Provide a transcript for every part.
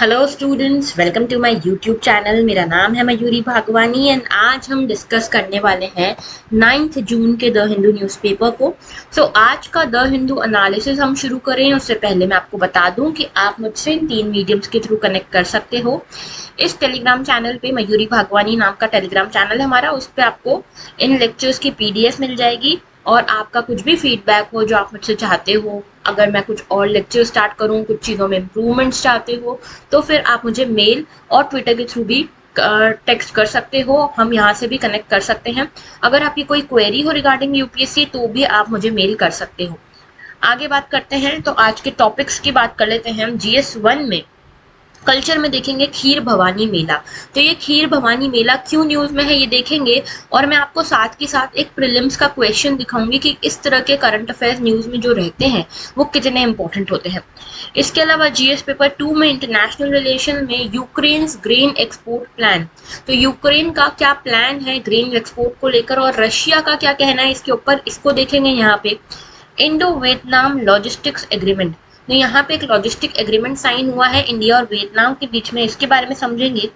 Hello students, welcome to my YouTube channel. मेरा नाम है मयूरी भागवानी एंड आज हम डिस्कस करने वाले हैं 9 जून के द हिंदू न्यूज़पेपर को। आज का द हिंदू एनालिसिस हम शुरू करें उससे पहले मैं आपको बता दूं कि आप मुझसे इन 3 मीडियम्स के थ्रू कनेक्ट कर सकते हो। इस टेलीग्राम चैनल पे मयूरी भागवानी नाम का टेलीग्राम चैनल है हमारा, उस पर आपको इन लेक्चर्स की पीडीएफ मिल जाएगी और आपका कुछ भी फीडबैक हो जो आप मुझसे चाहते हो, अगर मैं कुछ और लेक्चर स्टार्ट करूं, कुछ चीज़ों में इम्प्रूवमेंट्स चाहते हो, तो फिर आप मुझे मेल और ट्विटर के थ्रू भी टेक्स्ट कर सकते हो। हम यहाँ से भी कनेक्ट कर सकते हैं। अगर आपकी कोई क्वेरी हो रिगार्डिंग यूपीएससी तो भी आप मुझे मेल कर सकते हो। आगे बात करते हैं तो आज के टॉपिक्स की बात कर लेते हैं। हम GS1 में कल्चर में देखेंगे खीर भवानी मेला। तो ये खीर भवानी मेला क्यों न्यूज में है ये देखेंगे और मैं आपको साथ के साथ एक प्रीलिम्स का क्वेश्चन दिखाऊंगी कि इस तरह के करंट अफेयर्स न्यूज में जो रहते हैं वो कितने इंपॉर्टेंट होते हैं। इसके अलावा जीएस पेपर 2 में इंटरनेशनल रिलेशन में यूक्रेन ग्रेन एक्सपोर्ट प्लान। तो यूक्रेन का क्या प्लान है ग्रेन एक्सपोर्ट को लेकर और रशिया का क्या कहना है इसके ऊपर, इसको देखेंगे। यहाँ पे इंडो वियतनाम लॉजिस्टिक्स एग्रीमेंट, तो यहाँ पे एक लॉजिस्टिक एग्रीमेंट साइन हुआ है इंडिया और वियतनाम के बीच में, इसके बारे में समझेंगे।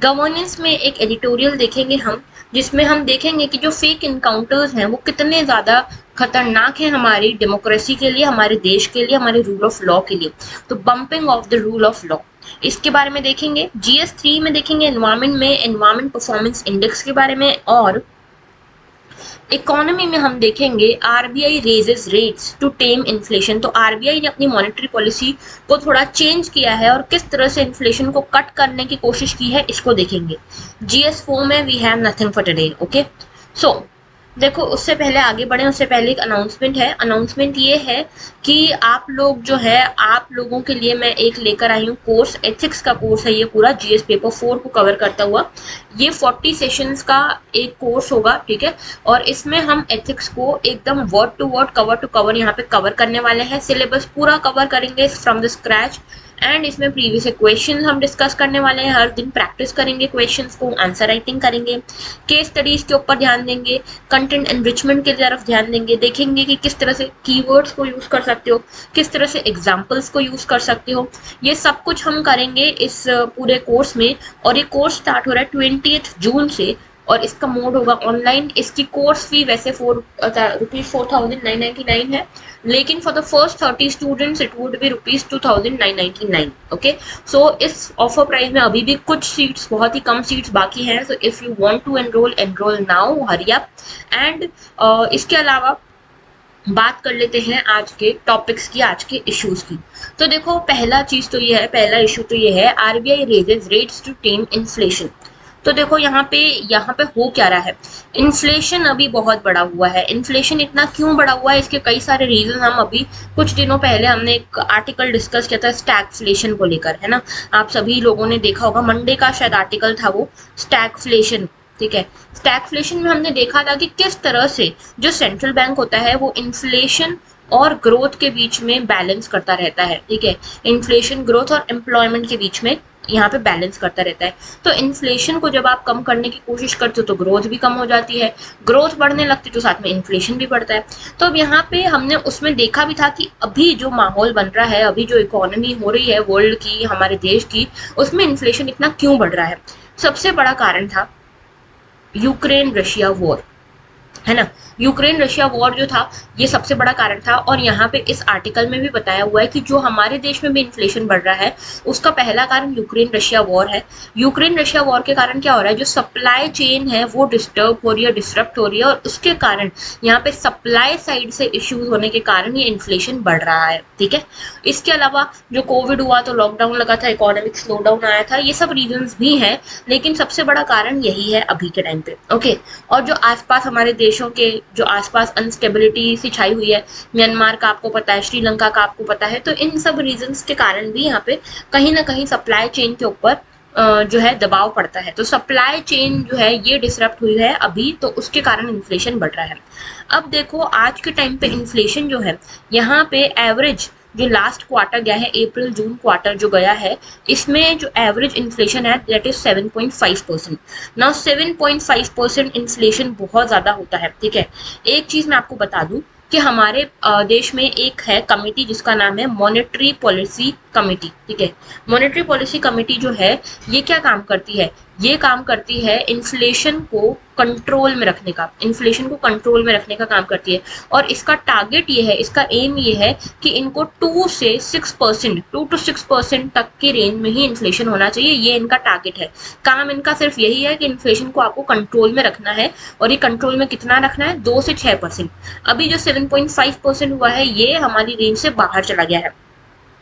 गवर्नेंस में एक एडिटोरियल देखेंगे हम, जिसमें हम देखेंगे कि जो फेक इनकाउंटर्स हैं वो कितने ज़्यादा खतरनाक हैं हमारी डेमोक्रेसी के लिए, हमारे देश के लिए, हमारे रूल ऑफ लॉ के लिए। तो bumping of the rule of law, इसके बारे में देखेंगे। GS3 में देखेंगे एनवायरमेंट में एनवायरमेंट परफॉर्मेंस इंडेक्स के बारे में, और इकोनॉमी में हम देखेंगे RBI raises rates to tame inflation. तो आरबीआई ने अपनी मॉनेटरी पॉलिसी को थोड़ा चेंज किया है और किस तरह से इन्फ्लेशन को कट करने की कोशिश की है इसको देखेंगे। GS4 में we have nothing for today. Okay, so देखो उससे पहले आगे बढ़े उससे पहले एक अनाउंसमेंट है। अनाउंसमेंट ये है कि आप लोग जो है, आप लोगों के लिए मैं एक लेकर आई हूँ कोर्स, एथिक्स का कोर्स है ये पूरा, GS पेपर 4 को कवर करता हुआ। ये 40 सेशंस का एक कोर्स होगा, ठीक है। और इसमें हम एथिक्स को एकदम word to word, cover to cover यहाँ पे कवर करने वाले हैं। सिलेबस पूरा कवर करेंगे फ्रॉम द स्क्रैच एंड इसमें प्रीवियस क्वेश्चन हम डिस्कस करने वाले हैं। हर दिन प्रैक्टिस करेंगे क्वेश्चंस को, आंसर राइटिंग करेंगे, केस स्टडीज के ऊपर ध्यान देंगे, कंटेंट एनरिचमेंट की तरफ ध्यान देंगे, देखेंगे कि किस तरह से कीवर्ड्स को यूज कर सकते हो, किस तरह से एग्जाम्पल्स को यूज कर सकते हो। ये सब कुछ हम करेंगे इस पूरे कोर्स में। और ये कोर्स स्टार्ट हो रहा है 20 जून से और इसका मोड होगा ऑनलाइन। इसकी कोर्स फी वैसे ₹4,999 है, लेकिन for the first 30 students it would be ₹2,999। Okay, so इस ऑफर प्राइस में अभी भी कुछ सीट्स, बहुत ही कम सीट्स बाकी हैं। So if you want to enrol now, hurry up. And इसके अलावा बात कर लेते हैं आज के टॉपिक्स की, आज के इश्यूज की। तो देखो पहला इशू तो ये है RBI raises rates to tame inflation. तो देखो यहाँ पे हो क्या रहा है, इन्फ्लेशन अभी बहुत बढ़ा हुआ है। इन्फ्लेशन इतना क्यों बढ़ा हुआ है, इसके कई सारे रीजन हम अभी कुछ दिनों पहले हमने एक आर्टिकल डिस्कस किया था स्टैगफ्लेशन को लेकर, है ना। आप सभी लोगों ने देखा होगा, मंडे का शायद आर्टिकल था वो, स्टैगफ्लेशन, ठीक है। स्टैगफ्लेशन में हमने देखा था कि किस तरह से जो सेंट्रल बैंक होता है वो इन्फ्लेशन और ग्रोथ के बीच में बैलेंस करता रहता है, ठीक है। इन्फ्लेशन, ग्रोथ और एम्प्लॉयमेंट के बीच में यहाँ पे बैलेंस करता रहता है। तो इन्फ्लेशन को जब आप कम करने की कोशिश करते हो तो ग्रोथ भी कम हो जाती है, ग्रोथ बढ़ने लगती है तो साथ में इन्फ्लेशन भी बढ़ता है। तो अब यहाँ पे हमने उसमें देखा भी था कि अभी जो माहौल बन रहा है, अभी जो इकोनॉमी हो रही है वर्ल्ड की, हमारे देश की, उसमें इन्फ्लेशन इतना क्यों बढ़ रहा है। सबसे बड़ा कारण था यूक्रेन रशिया वॉर, है ना। यूक्रेन रशिया वॉर जो था ये सबसे बड़ा कारण था। और यहाँ पे इस आर्टिकल में भी बताया हुआ है कि जो हमारे देश में भी इन्फ्लेशन बढ़ रहा है उसका पहला कारण यूक्रेन रशिया वॉर है। यूक्रेन रशिया वॉर के कारण क्या हो रहा है, जो सप्लाई चेन है वो डिस्टर्ब हो रही है, डिस्टरप्ट हो रही है, और उसके कारण यहाँ पे सप्लाई साइड से इश्यूज होने के कारण ये इन्फ्लेशन बढ़ रहा है, ठीक है। इसके अलावा जो कोविड हुआ तो लॉकडाउन लगा था, इकोनॉमिक स्लोडाउन आया था, ये सब रीजंस भी हैं, लेकिन सबसे बड़ा कारण यही है अभी के टाइम पे। ओके, और जो आसपास हमारे देशों के जो आसपास अनस्टेबिलिटी सी छाई हुई है, म्यांमार का आपको पता है, श्रीलंका का आपको पता है, तो इन सब रीजंस के कारण भी यहाँ पे कहीं ना कहीं सप्लाई चेन के ऊपर जो है दबाव पड़ता है। तो सप्लाई चेन जो है ये डिसरप्ट हुई है अभी, तो उसके कारण इन्फ्लेशन बढ़ रहा है। अब देखो आज के टाइम पे इन्फ्लेशन जो है यहाँ पे एवरेज जो लास्ट क्वार्टर गया है, अप्रैल जून क्वार्टर जो गया है, इसमें जो एवरेज इन्फ्लेशन है दैट इज 7.5%। नाउ 7.5% इन्फ्लेशन बहुत ज्यादा होता है, ठीक है। एक चीज मैं आपको बता दूं, कि हमारे देश में एक है कमिटी जिसका नाम है मॉनेटरी पॉलिसी कमिटी, ठीक है। मॉनेटरी पॉलिसी कमिटी जो है ये क्या काम करती है, ये काम करती है इन्फ्लेशन को कंट्रोल में रखने का, इन्फ्लेशन को कंट्रोल में रखने का काम करती है। और इसका टारगेट ये है, इसका एम ये है कि इनको 2 to 6% तक के रेंज में ही इन्फ्लेशन होना चाहिए, ये इनका टारगेट है। काम इनका सिर्फ यही है कि इन्फ्लेशन को आपको कंट्रोल में रखना है, और ये कंट्रोल में कितना रखना है, 2 से 6%। अभी जो 7.5% हुआ है ये हमारी रेंज से बाहर चला गया है,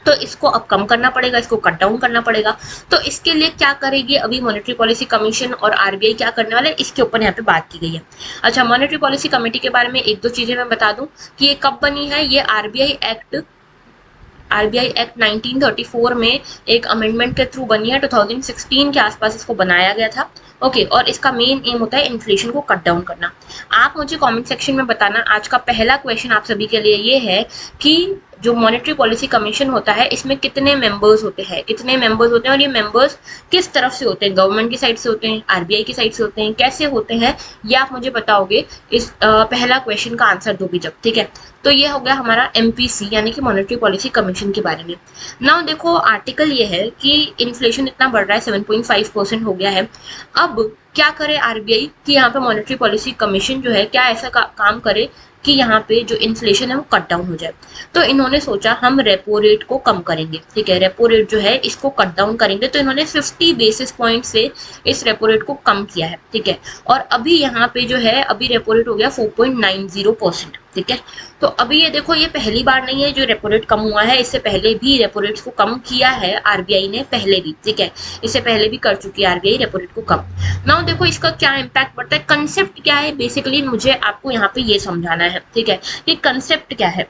तो इसको अब कम करना पड़ेगा, इसको कट डाउन करना पड़ेगा। तो इसके लिए क्या करेगी अभी मॉनेटरी पॉलिसी कमीशन और आरबीआई क्या करने वाले हैं, इसके ऊपर यहाँ पे बात की गई है। अच्छा, मॉनेटरी पॉलिसी कमेटी के बारे में एक दो चीजें मैं बता दूं कि ये कब बनी है। ये आरबीआई एक्ट 1934 में एक अमेंडमेंट के थ्रू बनी है। 2016 के आसपास इसको बनाया गया था। ओके, और इसका मेन एम होता है इन्फ्लेशन को कट डाउन करना। आप मुझे कमेंट सेक्शन में बताना, आज का पहला क्वेश्चन आप सभी के लिए ये है कि जो मॉनेटरी पॉलिसी कमीशन होता है इसमें कितने मेंबर्स होते हैं, कितने मेंबर्स होते हैं, और ये मेंबर्स किस तरफ से होते हैं, गवर्नमेंट की साइड से होते हैं, आरबीआई की साइड से होते हैं, कैसे होते हैं, ये आप मुझे बताओगे इस पहला क्वेश्चन का आंसर दोगे जब, ठीक है। तो ये हो गया हमारा एमपीसी यानी कि मॉनेटरी पॉलिसी कमीशन के बारे में। नाउ देखो, आर्टिकल ये है कि इन्फ्लेशन इतना बढ़ रहा है, 7.5% हो गया है। अब क्या करे आरबीआई कि यहाँ पे मॉनेटरी पॉलिसी कमीशन जो है क्या ऐसा काम करे कि यहाँ पे जो इन्फ्लेशन है वो कट डाउन हो जाए। तो इन्होंने सोचा हम रेपो रेट को कम करेंगे, ठीक है, रेपो रेट जो है इसको कट डाउन करेंगे। तो इन्होंने 50 बेसिस पॉइंट से इस रेपो रेट को कम किया है, ठीक है। और अभी यहाँ पे जो है अभी रेपो रेट हो गया 4.90%, ठीक है। तो अभी ये देखो, ये पहली बार नहीं है जो रेपो रेट कम हुआ है, इससे पहले भी रेपो रेट को कम किया है आरबीआई ने पहले भी, ठीक है, इससे पहले भी कर चुकी है आरबीआई रेपो रेट को कम। नाउ देखो इसका क्या इम्पैक्ट पड़ता है, कंसेप्ट क्या है, बेसिकली मुझे आपको यहाँ पे ये समझाना है, ठीक है, कि कंसेप्ट क्या है।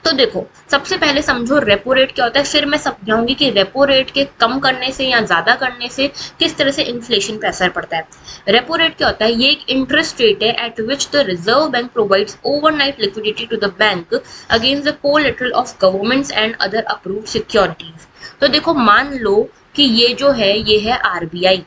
तो देखो, सबसे पहले समझो रेपो रेट क्या होता है, फिर मैं समझाऊंगी कि रेपो रेट के कम करने से या ज्यादा करने से किस तरह से इन्फ्लेशन पे असर पड़ता है। रेपो रेट क्या होता है, ये एक इंटरेस्ट रेट है at which the reserve bank provides overnight liquidity to the bank against the collateral of governments and other approved securities. तो देखो, मान लो कि ये जो है ये है आरबीआई,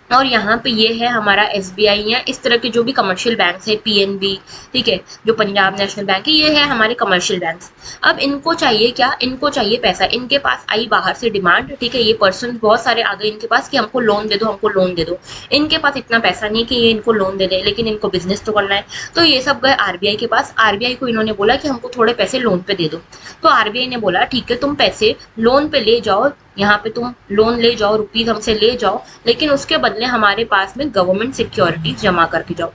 और यहाँ पे ये है हमारा एसबीआई या इस तरह के जो भी कमर्शियल बैंक्स है, पीएनबी, ठीक है, जो पंजाब नेशनल बैंक है, ये है हमारे कमर्शियल बैंक्स। अब इनको चाहिए क्या, इनको चाहिए पैसा, इनके पास आई बाहर से डिमांड, ठीक है, ये पर्सन बहुत सारे आ गए इनके पास कि हमको लोन दे दो, हमको लोन दे दो। इनके पास इतना पैसा नहीं कि ये इनको लोन दे दे, लेकिन इनको बिजनेस तो करना है। तो ये सब गए आरबीआई के पास, आरबीआई को इन्होंने बोला कि हमको थोड़े पैसे लोन पे दे दो। तो आरबीआई ने बोला ठीक है, तुम पैसे लोन पे ले जाओ, यहाँ पे तुम लोन ले जाओ, रुपीज हमसे ले जाओ, लेकिन उसके बदले हमारे पास में गवर्नमेंट सिक्योरिटीज जमा करके जाओ।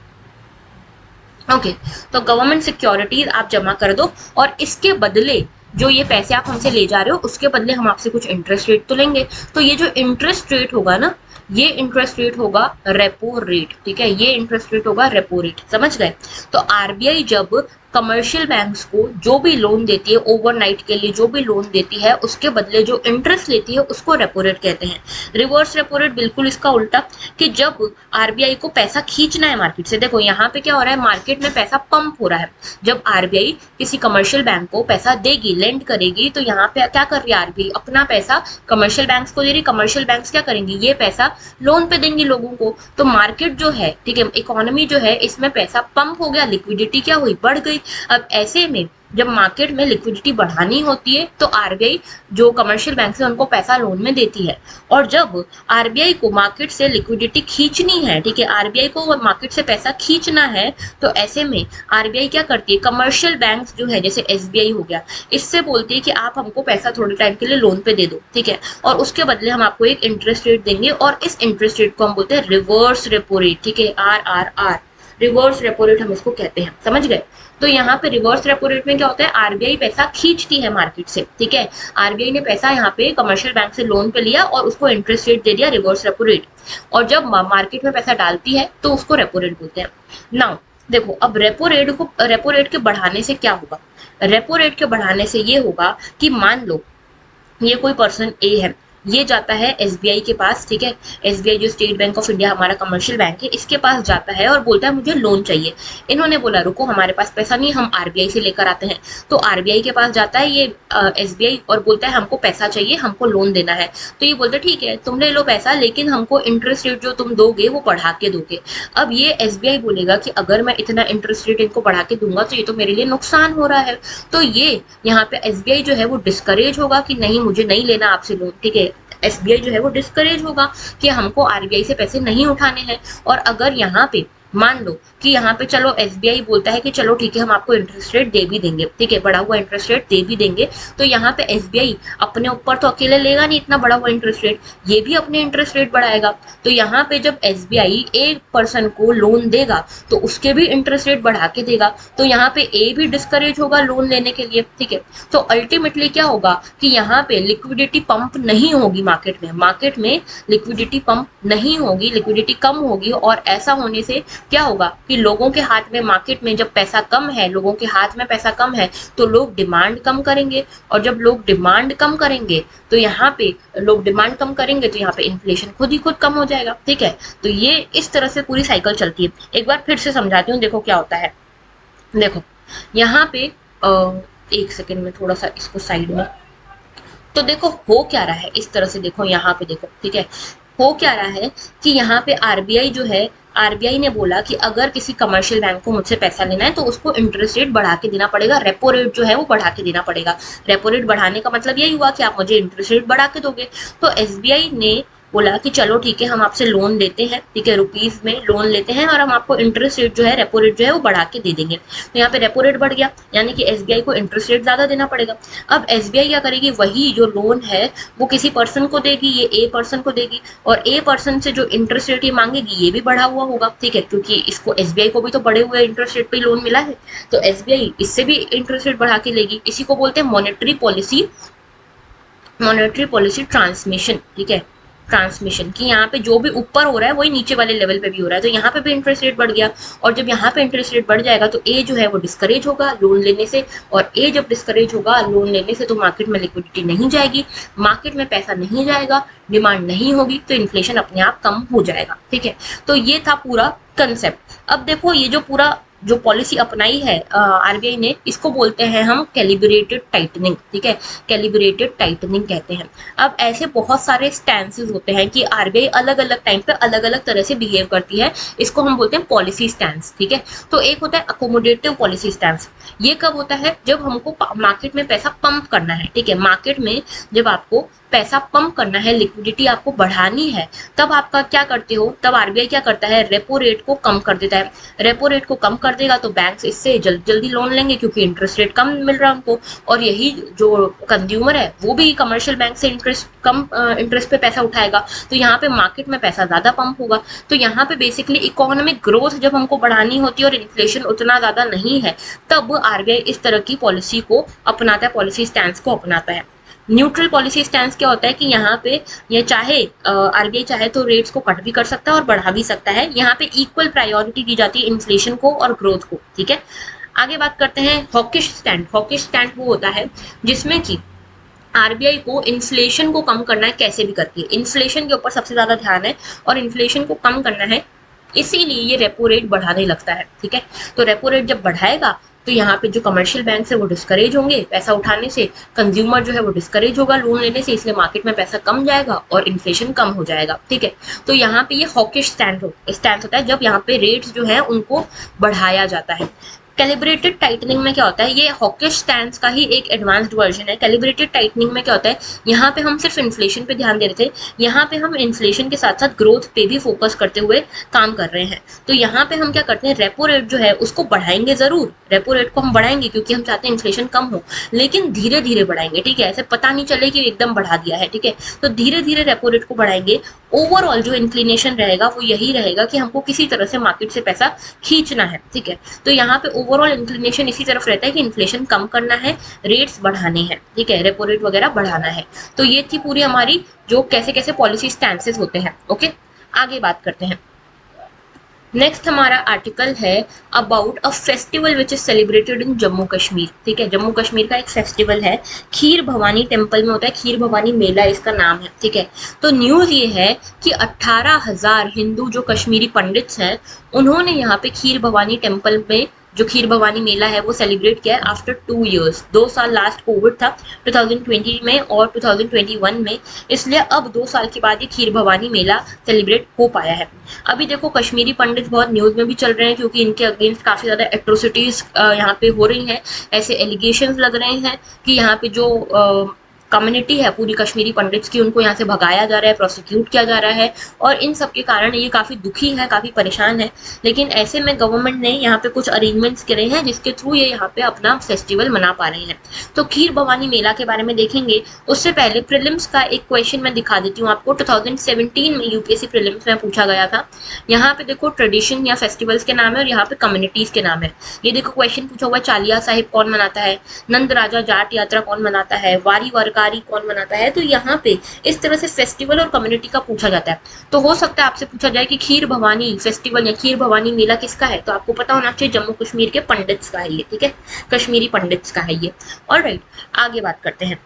ओके, तो गवर्नमेंट सिक्योरिटीज आप जमा कर दो, और इसके बदले जो ये पैसे आप हमसे ले जा रहे हो उसके बदले हम आपसे कुछ इंटरेस्ट रेट तो लेंगे। तो ये जो इंटरेस्ट रेट होगा ना, ये इंटरेस्ट रेट होगा रेपो रेट, ठीक है, ये इंटरेस्ट रेट होगा रेपो रेट, समझ गए। तो आरबीआई जब कमर्शियल बैंक्स को जो भी लोन देती है, ओवरनाइट के लिए जो भी लोन देती है, उसके बदले जो इंटरेस्ट लेती है उसको रेपो रेट कहते हैं। रिवर्स रेपो रेट बिल्कुल इसका उल्टा, कि जब आरबीआई को पैसा खींचना है मार्केट से, देखो यहाँ पे क्या हो रहा है, मार्केट में पैसा पंप हो रहा है। जब आरबीआई किसी कमर्शियल बैंक को पैसा देगी, लेंड करेगी, तो यहाँ पे क्या कर रही है आरबीआई, अपना पैसा कमर्शियल बैंक्स को दे रही। कमर्शियल बैंक्स क्या करेंगी, ये पैसा लोन पे देंगी लोगों को। तो मार्केट जो है, ठीक है, इकोनॉमी जो है, इसमें पैसा पंप हो गया, लिक्विडिटी क्या हुई, बढ़ गई। अब ऐसे में जब मार्केट में लिक्विडिटी बढ़ानी होती है तो आरबीआई जो कमर्शियल बैंक से उनको पैसा लोन में देती है, और जब आरबीआई को मार्केट से लिक्विडिटी खींचनी है, ठीक है, आरबीआई को मार्केट से पैसा खींचना है, तो ऐसे में आरबीआई क्या करती है, कमर्शियल बैंक्स जो है जैसे एसबीआई हो गया, इससे बोलती है कि आप हमको पैसा थोड़े टाइम के लिए लोन पे दे दो, ठीक है, और उसके बदले हम आपको एक इंटरेस्ट रेट देंगे, और इस इंटरेस्ट रेट को हम बोलते हैं रिवर्स रेपो रेट, ठीक है, RRR, रिवर्स रेपो रेट हम इसको कहते हैं, समझ गए। तो यहाँ पे रिवर्स रेपो रेट में क्या होता है, आरबीआई पैसा खींचती है मार्केट से, ठीक है, आरबीआई ने पैसा यहाँ पे कमर्शियल बैंक से लोन पे लिया और उसको इंटरेस्ट रेट दे दिया, रिवर्स रेपो रेट, और जब मार्केट में पैसा डालती है तो उसको रेपो रेट बोलते हैं। नाउ देखो, अब रेपो रेट के बढ़ाने से क्या होगा, रेपो रेट के बढ़ाने से ये होगा कि मान लो ये कोई पर्सन ए है ये जाता है एसबीआई के पास, ठीक है। एसबीआई जो स्टेट बैंक ऑफ इंडिया हमारा कमर्शियल बैंक है, इसके पास जाता है और बोलता है मुझे लोन चाहिए। इन्होंने बोला रुको हमारे पास पैसा नहीं, हम आरबीआई से लेकर आते हैं। तो आरबीआई के पास जाता है ये एसबीआई और बोलता है हमको पैसा चाहिए, हमको लोन देना है। तो ये बोलते ठीक है तुम ले लो पैसा, लेकिन हमको इंटरेस्ट रेट जो तुम दोगे वो बढ़ा के दोगे। अब ये एसबीआई बोलेगा कि अगर मैं इतना इंटरेस्ट रेट इनको बढ़ा के दूंगा तो ये तो मेरे लिए नुकसान हो रहा है। तो ये यहाँ पे एसबीआई जो है वो डिस्करेज होगा कि नहीं मुझे नहीं लेना आपसे लोन, ठीक है। एसबीआई जो है वो डिस्करेज होगा कि हमको आरबीआई से पैसे नहीं उठाने हैं। और अगर यहाँ पे मान लो कि यहाँ पे चलो एसबीआई बोलता है कि चलो ठीक है हम आपको इंटरेस्ट रेट दे भी देंगे, ठीक है, बढ़ा हुआ इंटरेस्ट रेट दे भी देंगे। तो यहाँ पे एसबीआई अपने ऊपर तो अकेले लेगा नहीं इतना बढ़ा हुआ इंटरेस्ट रेट, ये भी अपने इंटरेस्ट रेट बढ़ाएगा। तो यहाँ पे जब एसबीआई एक पर्सन को लोन देगा तो उसके भी इंटरेस्ट रेट बढ़ा के देगा। तो यहाँ पे ए भी डिस्करेज होगा लोन लेने के लिए, ठीक है। तो अल्टीमेटली क्या होगा कि यहाँ पे लिक्विडिटी पंप नहीं होगी मार्केट में लिक्विडिटी पंप नहीं होगी, लिक्विडिटी कम होगी। और ऐसा होने से क्या होगा कि लोगों के हाथ में, मार्केट में जब पैसा कम है, लोगों के हाथ में पैसा कम है तो लोग डिमांड कम करेंगे। और जब लोग डिमांड कम करेंगे तो यहाँ पे लोग डिमांड कम करेंगे तो यहाँ पे इन्फ्लेशन खुद ही खुद कम हो जाएगा, ठीक है। तो ये इस तरह से पूरी साइकिल चलती है। एक बार फिर से समझाती हूँ, देखो क्या होता है। देखो यहाँ पे एक सेकेंड में थोड़ा सा इसको साइड में, तो देखो हो क्या रहा है इस तरह से, देखो यहाँ पे देखो, ठीक है। हो क्या रहा है कि यहाँ पे आरबीआई जो है, आरबीआई ने बोला कि अगर किसी कमर्शियल बैंक को मुझसे पैसा लेना है तो उसको इंटरेस्ट रेट बढ़ा के देना पड़ेगा, रेपो रेट जो है वो बढ़ा के देना पड़ेगा। रेपो रेट बढ़ाने का मतलब यही हुआ कि आप मुझे इंटरेस्ट रेट बढ़ा के दोगे। तो एसबीआई ने बोला कि चलो ठीक है हम आपसे लोन लेते हैं, ठीक है, रुपीज में लोन लेते हैं और हम आपको इंटरेस्ट रेट जो है, रेपो रेट जो है वो बढ़ा के दे देंगे। तो यहाँ पे रेपो रेट बढ़ गया, यानी कि एसबीआई को इंटरेस्ट रेट ज्यादा देना पड़ेगा। अब एसबीआई क्या करेगी, वही जो लोन है वो किसी पर्सन को देगी, ये ए पर्सन को देगी। और ए पर्सन से जो इंटरेस्ट रेट ये मांगेगी ये भी बढ़ा हुआ होगा, ठीक है, क्योंकि इसको एसबीआई को भी तो बढ़े हुए इंटरेस्ट रेट पे लोन मिला है। तो एसबीआई इससे भी इंटरेस्ट रेट बढ़ा के लेगी। इसी को बोलते हैं मॉनेटरी पॉलिसी ट्रांसमिशन, ठीक है, ट्रांसमिशन की यहाँ पे जो भी ऊपर हो रहा है वही नीचे वाले लेवल पे भी हो रहा है। तो यहाँ पे भी इंटरेस्ट रेट बढ़ गया। और जब यहाँ पे इंटरेस्ट रेट बढ़ जाएगा तो ए जो है वो डिस्करेज होगा लोन लेने से। और ए जब डिस्करेज होगा लोन लेने से तो मार्केट में लिक्विडिटी नहीं जाएगी, मार्केट में पैसा नहीं जाएगा, डिमांड नहीं होगी, तो इन्फ्लेशन अपने आप कम हो जाएगा, ठीक है। तो ये था पूरा कंसेप्ट। अब देखो ये जो पूरा जो पॉलिसी अपनाई है आरबीआई ने, इसको बोलते हैं हम कैलिब्रेटेड टाइटनिंग, ठीक है, कैलिब्रेटेड टाइटनिंग कहते हैं। अब ऐसे बहुत सारे स्टैंसेस होते हैं कि आरबीआई अलग अलग टाइम पे अलग अलग तरह से बिहेव करती है, इसको हम बोलते हैं पॉलिसी स्टैंस, ठीक है। तो एक होता है अकोमोडेटिव पॉलिसी स्टैंस। ये कब होता है, जब हमको मार्केट में पैसा पंप करना है, ठीक है, मार्केट में जब आपको पैसा पंप करना है, लिक्विडिटी आपको बढ़ानी है, तब आपका क्या करते हो, तब आरबीआई क्या करता है, रेपो रेट को कम कर देता है। रेपो रेट को कम कर देगा तो बैंक्स इससे जल्दी जल्दी लोन लेंगे क्योंकि इंटरेस्ट रेट कम मिल रहा है उनको। और यही जो कंज्यूमर है वो भी कमर्शियल बैंक से कम इंटरेस्ट पे पैसा उठाएगा। तो यहाँ पे मार्केट में पैसा ज्यादा पंप होगा। तो यहाँ पे बेसिकली इकोनॉमिक ग्रोथ जब हमको बढ़ानी होती है और इन्फ्लेशन उतना ज्यादा नहीं है, तब आरबीआई इस तरह की पॉलिसी को अपनाता है, पॉलिसी स्टैंस को अपनाता है। न्यूट्रल पॉलिसी स्टैंस क्या होता है कि यहाँ पे ये चाहे आरबीआई चाहे तो रेट्स को कट भी कर सकता है और बढ़ा भी सकता है। यहाँ पे इक्वल प्रायोरिटी दी जाती है इन्फ्लेशन को और ग्रोथ को, ठीक है। आगे बात करते हैं हॉकिश स्टैंड। हॉकिश स्टैंड वो होता है जिसमें कि आरबीआई को इन्फ्लेशन को कम करना है कैसे भी करके, इन्फ्लेशन के ऊपर सबसे ज्यादा ध्यान है और इन्फ्लेशन को कम करना है, इसीलिए ये रेपो रेट बढ़ाने लगता है, ठीक है। तो रेपो रेट जब बढ़ाएगा तो यहाँ पे जो कमर्शियल बैंक है वो डिस्करेज होंगे पैसा उठाने से, कंज्यूमर जो है वो डिस्करेज होगा लोन लेने से, इसलिए मार्केट में पैसा कम जाएगा और इन्फ्लेशन कम हो जाएगा, ठीक है। तो यहाँ पे ये हॉकिश स्टैंड होता है जब यहाँ पे रेट्स जो है उनको बढ़ाया जाता है। कैलिब्रेटेड टाइटनिंग में क्या होता है, ये हॉकिश स्टैंस का ही एक एडवांस्ड वर्जन है। कैलिब्रेटेड टाइटनिंग में क्या होता है, यहाँ पे हम सिर्फ इन्फ्लेशन पे ध्यान दे रहे थे, यहाँ पे हम इन्फ्लेशन के साथ साथ ग्रोथ पे भी फोकस करते हुए काम कर रहे हैं। तो यहाँ पे हम क्या करते हैं, रेपो रेट जो है उसको बढ़ाएंगे जरूर, रेपो रेट को हम बढ़ाएंगे क्योंकि हम चाहते हैं इन्फ्लेशन कम हो, लेकिन धीरे धीरे बढ़ाएंगे, ठीक है, ऐसे पता नहीं चले कि एकदम बढ़ा दिया है, ठीक है। तो धीरे धीरे रेपो रेट को बढ़ाएंगे। ओवरऑल जो इंक्लिनेशन रहेगा वो यही रहेगा कि हमको किसी तरह से मार्केट से पैसा खींचना है, ठीक है। तो यहाँ पे ओवरऑल इंक्लिनेशन इसी तरफ रहता है कि इन्फ्लेशन कम करना है, रेट्स बढ़ाने हैं, ठीक है, रेपो रेट वगैरह बढ़ाना है। तो ये थी पूरी हमारी जो कैसे कैसे पॉलिसी स्टैंसेस होते हैं। ओके, आगे बात करते हैं। नेक्स्ट हमारा आर्टिकल है about a festival which is celebrated in Jammu Kashmir. ठीक है, जम्मू कश्मीर का एक फेस्टिवल है, खीर भवानी टेम्पल में होता है, खीर भवानी मेला इसका नाम है। ठीक है, तो न्यूज ये है कि 18,000 हिंदू जो कश्मीरी पंडित्स हैं उन्होंने यहाँ पे खीर भवानी टेम्पल में जो खीर भवानी मेला है वो सेलिब्रेट किया है आफ्टर 2 years। 2 साल लास्ट कोविड था 2020 में और 2021 में, इसलिए अब 2 साल के बाद ये खीर भवानी मेला सेलिब्रेट हो पाया है। अभी देखो कश्मीरी पंडित बहुत न्यूज में भी चल रहे हैं क्योंकि इनके अगेंस्ट काफी ज्यादा एट्रोसिटीज यहाँ पे हो रही हैं। ऐसे एलिगेशंस लग रहे हैं कि यहाँ पे जो कम्युनिटी है पूरी कश्मीरी पंडित्स की, उनको यहाँ से भगाया जा रहा है, प्रोसिक्यूट किया जा रहा है, और इन सब के कारण ये काफ़ी दुखी है, काफ़ी परेशान है। लेकिन ऐसे में गवर्नमेंट ने यहाँ पे कुछ अरेंजमेंट्स करे हैं जिसके थ्रू ये यहाँ पे अपना फेस्टिवल मना पा रहे हैं। तो खीर भवानी मेला के बारे में देखेंगे, उससे पहले प्रीलिम्स का एक क्वेश्चन मैं दिखा देती हूँ आपको। 2017 में यूपीएससी प्रीलिम्स में पूछा गया था। यहाँ पे देखो ट्रेडिशन या फेस्टिवल्स के नाम है और यहाँ पे कम्युनिटीज के नाम है। ये देखो क्वेश्चन पूछा हुआ, चालिया साहिब कौन मनाता है, नंद राजा जाट यात्रा कौन मनाता है, वारी वारकारी कौन मनाता है। तो यहाँ पे इस तरह से फेस्टिवल और कम्युनिटी का पूछा जाता है। तो हो सकता है आपसे पूछा जाए कि खीर भवानी फेस्टिवल या खीर भवानी मेला किसका है, तो आपको पता होना चाहिए जम्मू कश्मीर के पंडित्स का है ये। ठीक है, कश्मीरी पंडित्स का है ये। ऑलराइट, आगे बात करते हैं,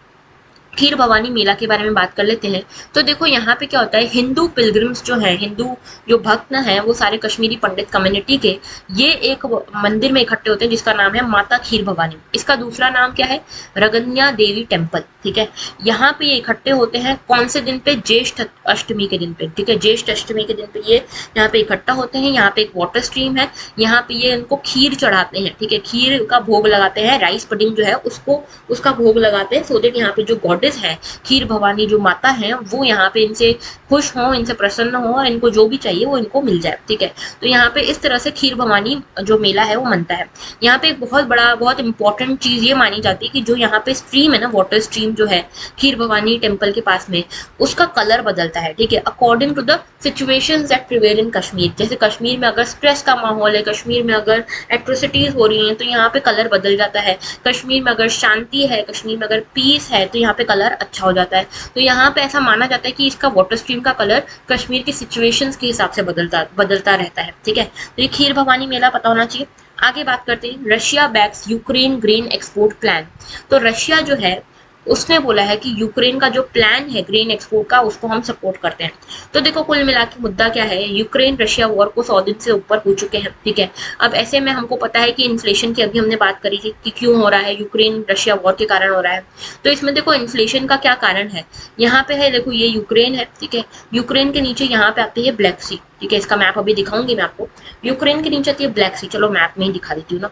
खीर भवानी मेला के बारे में बात कर लेते हैं। तो देखो यहाँ पे क्या होता है, हिंदू पिलग्रिम्स जो है, हिंदू जो भक्त हैं वो सारे कश्मीरी पंडित कम्युनिटी के, ये एक मंदिर में इकट्ठे होते हैं जिसका नाम है माता खीर भवानी। इसका दूसरा नाम क्या है, रगन्या देवी टेम्पल। ठीक है, यहाँ पे ये इकट्ठे होते हैं कौन से दिन पे, ज्येष्ठ अष्टमी के दिन पे। ठीक है, ज्येष्ठ अष्टमी के दिन पे ये यहाँ पे इकट्ठा होते हैं। यहाँ पे एक वाटर स्ट्रीम है, यहाँ पे ये इनको खीर चढ़ाते हैं। ठीक है, खीर का भोग लगाते हैं, राइस पुडिंग जो है उसको उसका भोग लगाते हैं, सो दैट यहाँ पे जो गॉडेस है खीर भवानी जो माता है वो यहाँ पे इनसे खुश हो, इनसे प्रसन्न हो और इनको जो भी चाहिए वो इनको मिल जाए। ठीक है, तो यहाँ पे इस तरह से खीर भवानी जो मेला है वो मनता है। यहाँ पे एक बहुत बड़ा बहुत इंपॉर्टेंट चीज ये मानी जाती है कि जो यहाँ पे स्ट्रीम है ना, वाटर स्ट्रीम जो है खीर भवानी टेम्पल के पास में, उसका कलर बदलता है। ठीक है, according to the situations that prevail in Kashmir. जैसे कश्मीर में अगर स्ट्रेस का माहौल है, कश्मीर में अगर एट्रोसिटीज हो रही हैं तो यहाँ पे कलर बदल जाता है। कश्मीर में अगर शांति है, कश्मीर में अगर पीस है तो यहाँ पे कलर अच्छा हो जाता है। तो यहाँ पे ऐसा माना जाता है कि इसका वाटर स्ट्रीम का कलर कश्मीर की सिचुएशंस के हिसाब से बदलता रहता है। ठीक है, तो ये खीर भवानी मेला पता होना चाहिए। आगे बात करते हैं, Russia backs Ukraine grain export plan. तो रशिया जो है उसने बोला है कि यूक्रेन का जो प्लान है ग्रेन एक्सपोर्ट का उसको हम सपोर्ट करते हैं। तो देखो कुल मिला के मुद्दा क्या है, यूक्रेन रशिया वॉर को 100 दिन से ऊपर हो चुके हैं। ठीक है, अब ऐसे में हमको पता है कि इन्फ्लेशन की अभी हमने बात करी थी कि क्यों हो रहा है, यूक्रेन रशिया वॉर के कारण हो रहा है। तो इसमें देखो इन्फ्लेशन का क्या कारण है, यहाँ पे है देखो ये यूक्रेन है। ठीक है, यूक्रेन के नीचे यहाँ पे आती है ब्लैक सी। ठीक है, इसका मैप अभी दिखाऊंगी मैं आपको। यूक्रेन के नीचे आती है ब्लैक सी, चलो मैप में ही दिखा देती हूँ ना।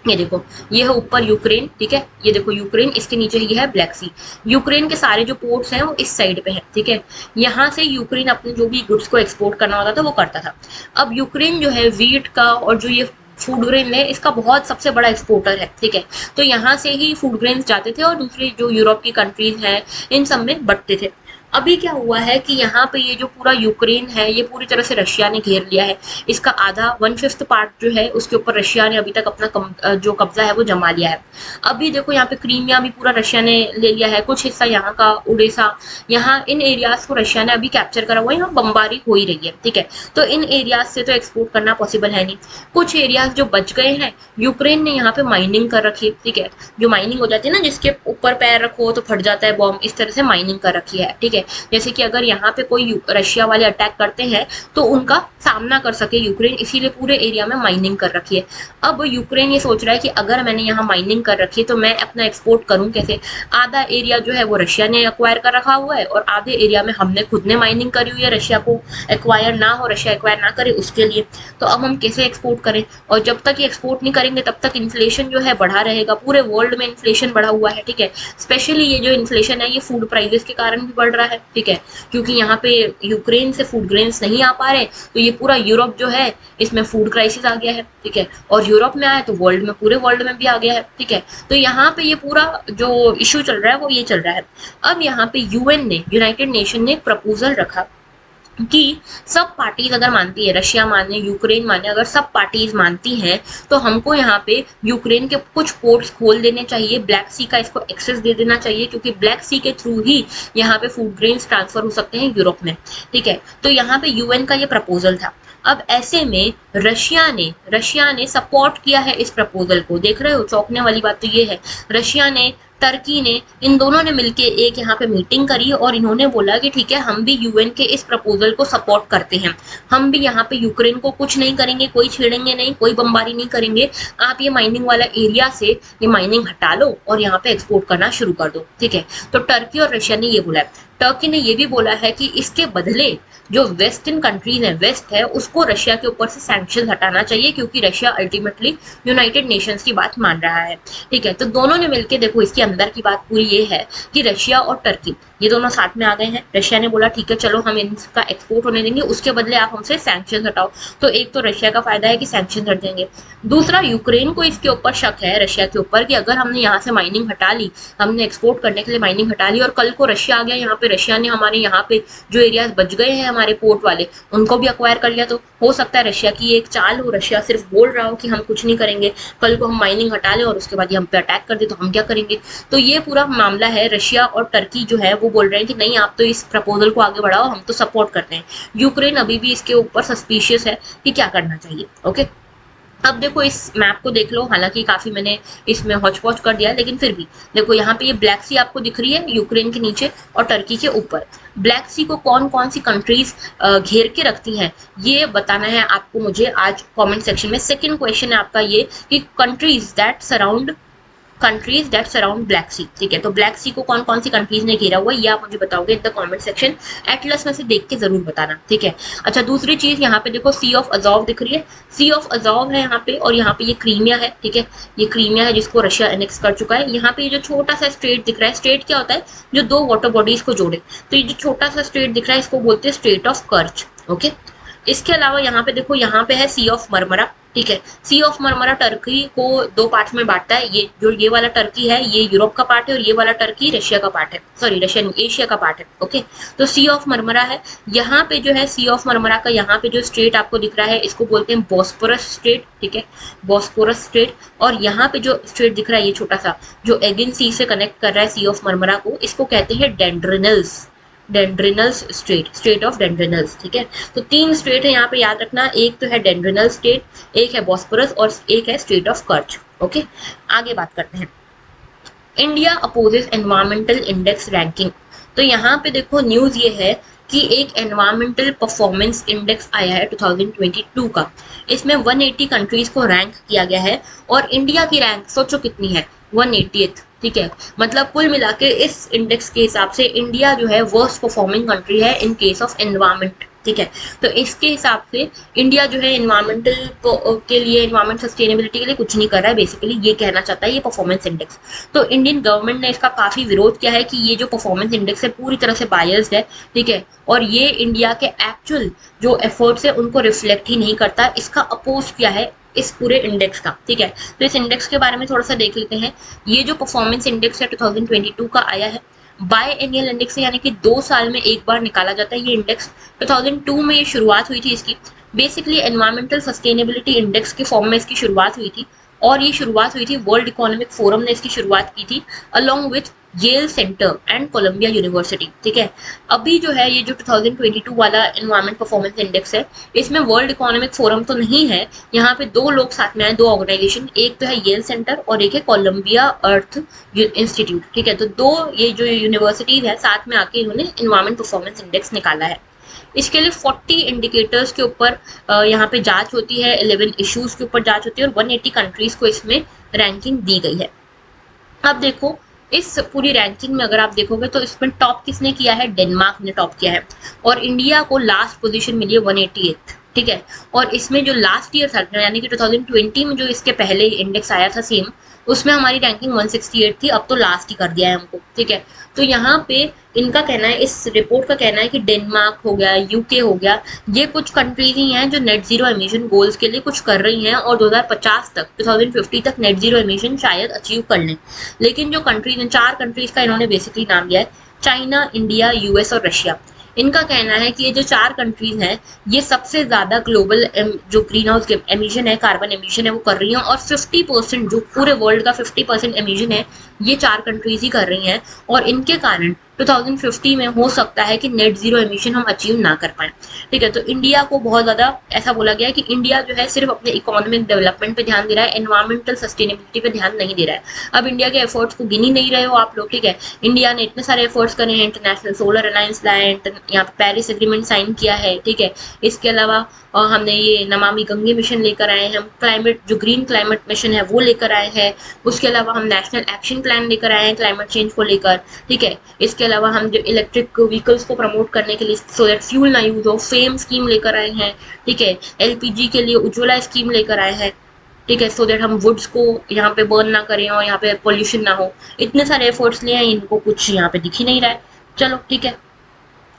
ये देखो ये है ऊपर यूक्रेन। ठीक है, ये देखो यूक्रेन, इसके नीचे ही है ब्लैक सी। यूक्रेन के सारे जो पोर्ट्स हैं वो इस साइड पे है। ठीक है, यहाँ से यूक्रेन अपने जो भी गुड्स को एक्सपोर्ट करना होता था वो करता था। अब यूक्रेन जो है वीट का और जो ये फूड ग्रेन है इसका बहुत सबसे बड़ा एक्सपोर्टर है। ठीक है, तो यहाँ से ही फूड ग्रेन्स जाते थे और दूसरे जो यूरोप की कंट्रीज हैं इन सब में बंटते थे। अभी क्या हुआ है कि यहाँ पे ये जो पूरा यूक्रेन है ये पूरी तरह से रशिया ने घेर लिया है। इसका आधा 1/5 पार्ट जो है उसके ऊपर रशिया ने अभी तक अपना जो कब्जा है वो जमा लिया है। अभी देखो यहाँ पे क्रीमिया भी पूरा रशिया ने ले लिया है, कुछ हिस्सा यहाँ का उड़ीसा, यहाँ इन एरियाज को रशिया ने अभी कैप्चर करा हुआ है, यहाँ बमबारी हो ही रही है। ठीक है, तो इन एरियाज से तो एक्सपोर्ट करना पॉसिबल है नहीं। कुछ एरियाज जो बच गए हैं यूक्रेन ने यहाँ पे माइनिंग कर रखी है। ठीक है, जो माइनिंग हो जाती है ना जिसके ऊपर पैर रखो तो फट जाता है बॉम्ब, इस तरह से माइनिंग कर रखी है। ठीक है, जैसे कि अगर यहाँ पे कोई रशिया वाले अटैक करते हैं तो उनका सामना कर सके यूक्रेन, इसीलिए पूरे एरिया में माइनिंग कर रखी है। अब यूक्रेन ये सोच रहा है कि अगर मैंने यहाँ माइनिंग कर रखी है तो मैं अपना एक्सपोर्ट करूँ कैसे। आधा एरिया जो है वो रशिया ने एक्वायर कर रखा हुआ है और आधे एरिया में हमने खुद ने माइनिंग करी हुई है, रशिया को एक्वायर ना हो, रशिया एक्वायर ना करे उसके लिए। तो अब हम कैसे एक्सपोर्ट करें, और जब तक ये एक्सपोर्ट नहीं करेंगे तब तक इन्फ्लेशन जो है बढ़ा रहेगा। पूरे वर्ल्ड में इन्फ्लेशन बढ़ा हुआ है। ठीक है, स्पेशली ये जो इन्फ्लेशन है ये फूड प्राइसेस के कारण भी बढ़ रहा है। ठीक है, क्योंकि यहाँ पे यूक्रेन से फूड ग्रेन्स नहीं आ पा रहे तो ये पूरा यूरोप जो है इसमें फूड क्राइसिस आ गया है। ठीक है, और यूरोप में आया तो वर्ल्ड में, पूरे वर्ल्ड में भी आ गया है। ठीक है, तो यहाँ पे ये पूरा जो इशू चल रहा है वो ये चल रहा है। अब यहाँ पे यूएन ने, यूनाइटेड नेशन ने एक प्रपोजल रखा कि सब पार्टीज अगर मानती है, रशिया माने यूक्रेन माने, अगर सब पार्टीज मानती हैं तो हमको यहाँ पे यूक्रेन के कुछ पोर्ट्स खोल देने चाहिए, ब्लैक सी का इसको एक्सेस दे देना चाहिए, क्योंकि ब्लैक सी के थ्रू ही यहाँ पे फूड ग्रेन्स ट्रांसफर हो सकते हैं यूरोप में। ठीक है, तो यहाँ पे यूएन का ये प्रपोजल था। अब ऐसे में रशिया ने सपोर्ट किया है इस प्रपोजल को। देख रहे हो, चौंकने वाली बात तो ये है, रशिया ने, टर्की ने, इन दोनों ने मिलके एक यहाँ पे मीटिंग करी और इन्होंने बोला कि ठीक है, हम भी यूएन के इस प्रपोजल को सपोर्ट करते हैं, हम भी यहाँ पे यूक्रेन को कुछ नहीं करेंगे, कोई छेड़ेंगे नहीं, कोई बमबारी नहीं करेंगे, आप ये माइनिंग वाला एरिया से ये माइनिंग हटा लो और यहाँ पे एक्सपोर्ट करना शुरू कर दो। ठीक है, तो टर्की और रशिया ने ये बोला है। टर्की ने ये भी बोला है कि इसके बदले जो वेस्टर्न कंट्रीज है, वेस्ट है, उसको रशिया के ऊपर से सैंक्शन हटाना चाहिए, क्योंकि रशिया अल्टीमेटली यूनाइटेड नेशंस की बात मान रहा है। ठीक है, तो दोनों ने मिलकर, देखो इसके अंदर की बात पूरी ये है कि रशिया और टर्की ये दोनों साथ में आ गए हैं। रशिया ने बोला ठीक है चलो हम इनका एक्सपोर्ट होने देंगे, उसके बदले आप हमसे सैंक्शन हटाओ। तो एक तो रशिया का फायदा है कि सैंक्शन हट जाएंगे, दूसरा यूक्रेन को इसके ऊपर शक है रशिया के ऊपर कि अगर हमने यहाँ से माइनिंग हटा ली, हमने एक्सपोर्ट करने के लिए माइनिंग हटा ली और कल को रशिया आ गया यहाँ पे, रशिया ने हमारे यहाँ पे जो एरियाज बच गए हैं हमारे पोर्ट वाले उनको भी अक्वायर कर लिया, तो हो सकता है रशिया की एक चाल हो, रशिया सिर्फ बोल रहा हो कि हम कुछ नहीं करेंगे, कल को हम माइनिंग हटा लें और उसके बाद ये हम पे अटैक कर दे तो हम क्या करेंगे। तो ये पूरा मामला है। रशिया और टर्की जो है वो बोल रहे हैं कि नहीं, आप तो इस प्रपोजल को आगे बढ़ाओ, हम तो सपोर्ट करते हैं। यूक्रेन अभी भी इसके ऊपर सस्पिशियस है कि क्या करना चाहिए। ओके, अब देखो इस मैप को देख लो, हालांकि काफी मैंने इसमें हौच पौच कर दिया, लेकिन फिर भी देखो यहाँ पे ये ब्लैक सी आपको दिख रही है यूक्रेन के नीचे और टर्की के ऊपर। ब्लैक सी को कौन कौन सी कंट्रीज घेर के रखती हैं ये बताना है आपको मुझे आज कमेंट सेक्शन में। सेकंड क्वेश्चन है आपका ये कि कंट्रीज दैट सराउंड ब्लैक सी। ठीक है, तो ब्लैक सी को कौन कौन सी कंट्रीज ने घेरा हुआ है ये आप मुझे बताओगे in the comment section. Atlas में से देख के जरूर बताना। ठीक है, अच्छा दूसरी चीज यहाँ पे देखो सी ऑफ अजोव दिख रही है, सी ऑफ अजोव है यहाँ पे, और यहाँ पे ये क्रीमिया है। ठीक है, ये क्रीमिया है जिसको रशिया एनेक्स कर चुका है। यहाँ पे ये जो छोटा सा स्ट्रेट दिख रहा है, स्ट्रेट क्या होता है, जो दो वाटर बॉडीज को जोड़े, तो ये जो छोटा सा स्ट्रेट दिख रहा है इसको बोलते हैं स्ट्रेट ऑफ कर्च। ओके, इसके अलावा यहाँ पे देखो, यहाँ पे है सी ऑफ मरमरा। ठीक है, सी ऑफ मरमरा टर्की को दो पार्ट में बांटता है। ये जो ये वाला टर्की है ये यूरोप का पार्ट है और ये वाला टर्की रशिया का पार्ट है, सॉरी रशिया नहीं, एशिया का पार्ट है। ओके, तो सी ऑफ मरमरा है। यहाँ पे जो है सी ऑफ मरमरा का यहाँ पे जो स्ट्रेट आपको दिख रहा है इसको बोलते हैं बॉस्फोरस स्ट्रेट। ठीक है, बॉस्फोरस स्ट्रेट। और यहाँ पे जो स्ट्रेट दिख रहा है ये छोटा सा जो एगिन सी से कनेक्ट कर रहा है सी ऑफ मरमरा को, इसको कहते हैं डेंड्रिनल्स स्ट्रेट ऑफ डेंड्रिनल्स। ठीक है, तो तीन स्ट्रेट है यहाँ पे, याद रखना, एक तो है डेंड्रिनल स्ट्रेट, एक है बॉस्फोरस और एक है स्ट्रेट ऑफ कर्च। ओके, आगे बात करते हैं। India opposes environmental index ranking. तो यहाँ पे देखो न्यूज ये है कि एक एनवायरमेंटल परफॉर्मेंस इंडेक्स आया है 2022 का। इसमें 180 कंट्रीज को रैंक किया गया है और इंडिया की रैंक सोचो कितनी है, 180th। ठीक है, मतलब कुल मिला के इस इंडेक्स के हिसाब से इंडिया जो है वर्स्ट परफॉर्मिंग कंट्री है इन केस ऑफ एनवायरमेंट। ठीक है, तो इसके हिसाब से इंडिया जो है एनवायरमेंटल के लिए, एनवायरमेंट सस्टेनेबिलिटी के लिए कुछ नहीं कर रहा है, बेसिकली ये कहना चाहता है ये परफॉर्मेंस इंडेक्स। तो इंडियन गवर्नमेंट ने इसका काफी विरोध किया है कि ये जो परफॉर्मेंस इंडेक्स है पूरी तरह से बायस्ड है। ठीक है, और ये इंडिया के एक्चुअल जो एफर्ट्स है उनको रिफ्लेक्ट ही नहीं करता, इसका अपोज किया है इस पूरे इंडेक्स का। ठीक है, तो इस इंडेक्स के बारे में थोड़ा सा देख लेते हैं। ये जो परफॉर्मेंस इंडेक्स है 2022 का आया है, बाय एनुअल इंडेक्स है, यानी कि 2 साल में एक बार निकाला जाता है ये इंडेक्स। 2002 में ये शुरुआत हुई थी इसकी, बेसिकली एनवायरमेंटल सस्टेनेबिलिटी इंडेक्स के फॉर्म में इसकी शुरुआत हुई थी और ये शुरुआत हुई थी वर्ल्ड इकोनॉमिक फोरम ने इसकी शुरुआत की थी along with Yale centre and Columbia university. ठीक है, अभी जो है ये जो 2022 वाला एनवायरमेंट परफॉर्मेंस इंडेक्स है इसमें वर्ल्ड इकोनॉमिक फोरम तो नहीं है, यहाँ पे दो लोग साथ में आए, दो ऑर्गेनाइजेशन, एक तो है येल सेंटर और एक है कोलंबिया अर्थ इंस्टीट्यूट। ठीक है, तो दो ये जो यूनिवर्सिटीज है साथ में आके इन्होंने एनवायरमेंट परफॉर्मेंस इंडेक्स निकाला है। इसके लिए 40 इंडिकेटर्स के ऊपर यहाँ पे जांच होती है, 11 इश्यूज के ऊपर जांच होती है और 180 कंट्रीज को इसमें रैंकिंग दी गई है। अब देखो इस पूरी रैंकिंग में अगर आप देखोगे तो इसमें टॉप किसने किया है, डेनमार्क ने टॉप किया है और इंडिया को लास्ट पोजीशन मिली है 188। ठीक है, और इसमें जो लास्ट ईयर था यानी कि 2020 में जो इसके पहले इंडेक्स आया था सेम, उसमें हमारी रैंकिंग 168 थी, अब तो लास्ट ही कर दिया है हमको। ठीक है, तो यहाँ पे इनका कहना है, इस रिपोर्ट का कहना है कि डेनमार्क हो गया, यूके हो गया, ये कुछ कंट्रीज ही हैं जो नेट जीरो एमिशन गोल्स के लिए कुछ कर रही हैं और 2050 तक 2050 तक नेट जीरो एमिशन शायद अचीव कर लें। लेकिन जो कंट्रीज, 4 कंट्रीज का इन्होंने बेसिकली नाम लिया है, चाइना, इंडिया, यूएस और रशिया। इनका कहना है कि ये जो 4 कंट्रीज हैं ये सबसे ज्यादा ग्लोबल जो ग्रीन हाउस एमिशन है, कार्बन एमिशन है वो कर रही हैं और 50% जो पूरे वर्ल्ड का 50% एमिशन है ये 4 कंट्रीज ही कर रही हैं और इनके कारण 2050 में हो सकता है कि नेट जीरो एमिशन हम अचीव ना कर पाए। ठीक है, तो इंडिया को बहुत ज्यादा ऐसा बोला गया है कि इंडिया जो है सिर्फ अपने इकोनॉमिक डेवलपमेंट पे ध्यान दे रहा है, एनवायरमेंटल सस्टेनेबिलिटी पे ध्यान नहीं दे रहा है। अब इंडिया के एफर्ट्स को गिन ही नहीं रहे हो आप लोग। ठीक है, इंडिया ने इतने सारे एफर्ट्स करे हैं, इंटरनेशनल सोलर अलायंस लाया है, यहाँ पे पेरिस एग्रीमेंट साइन किया है। ठीक है, इसके अलावा हमने ये नमामि गंगे मिशन लेकर आए हैं, हम क्लाइमेट जो ग्रीन क्लाइमेट मिशन है वो लेकर आए हैं। उसके अलावा हम नेशनल एक्शन प्लान लेकर आए हैं क्लाइमेट चेंज को लेकर। ठीक है, इसके अलावा हम जो इलेक्ट्रिक व्हीकल्स को प्रमोट करने के लिए सो दैट फ्यूल ना यूज हो, फेम स्कीम लेकर आए हैं। ठीक है, एलपीजी के लिए उज्ज्वला स्कीम लेकर आए हैं। ठीक है, सो दैट हम वुड्स को यहाँ पे बर्न ना करें और यहाँ पे पोल्यूशन ना हो। इतने सारे एफर्ट्स लिए हैं, इनको कुछ यहाँ पे दिख ही नहीं रहा है। चलो ठीक है,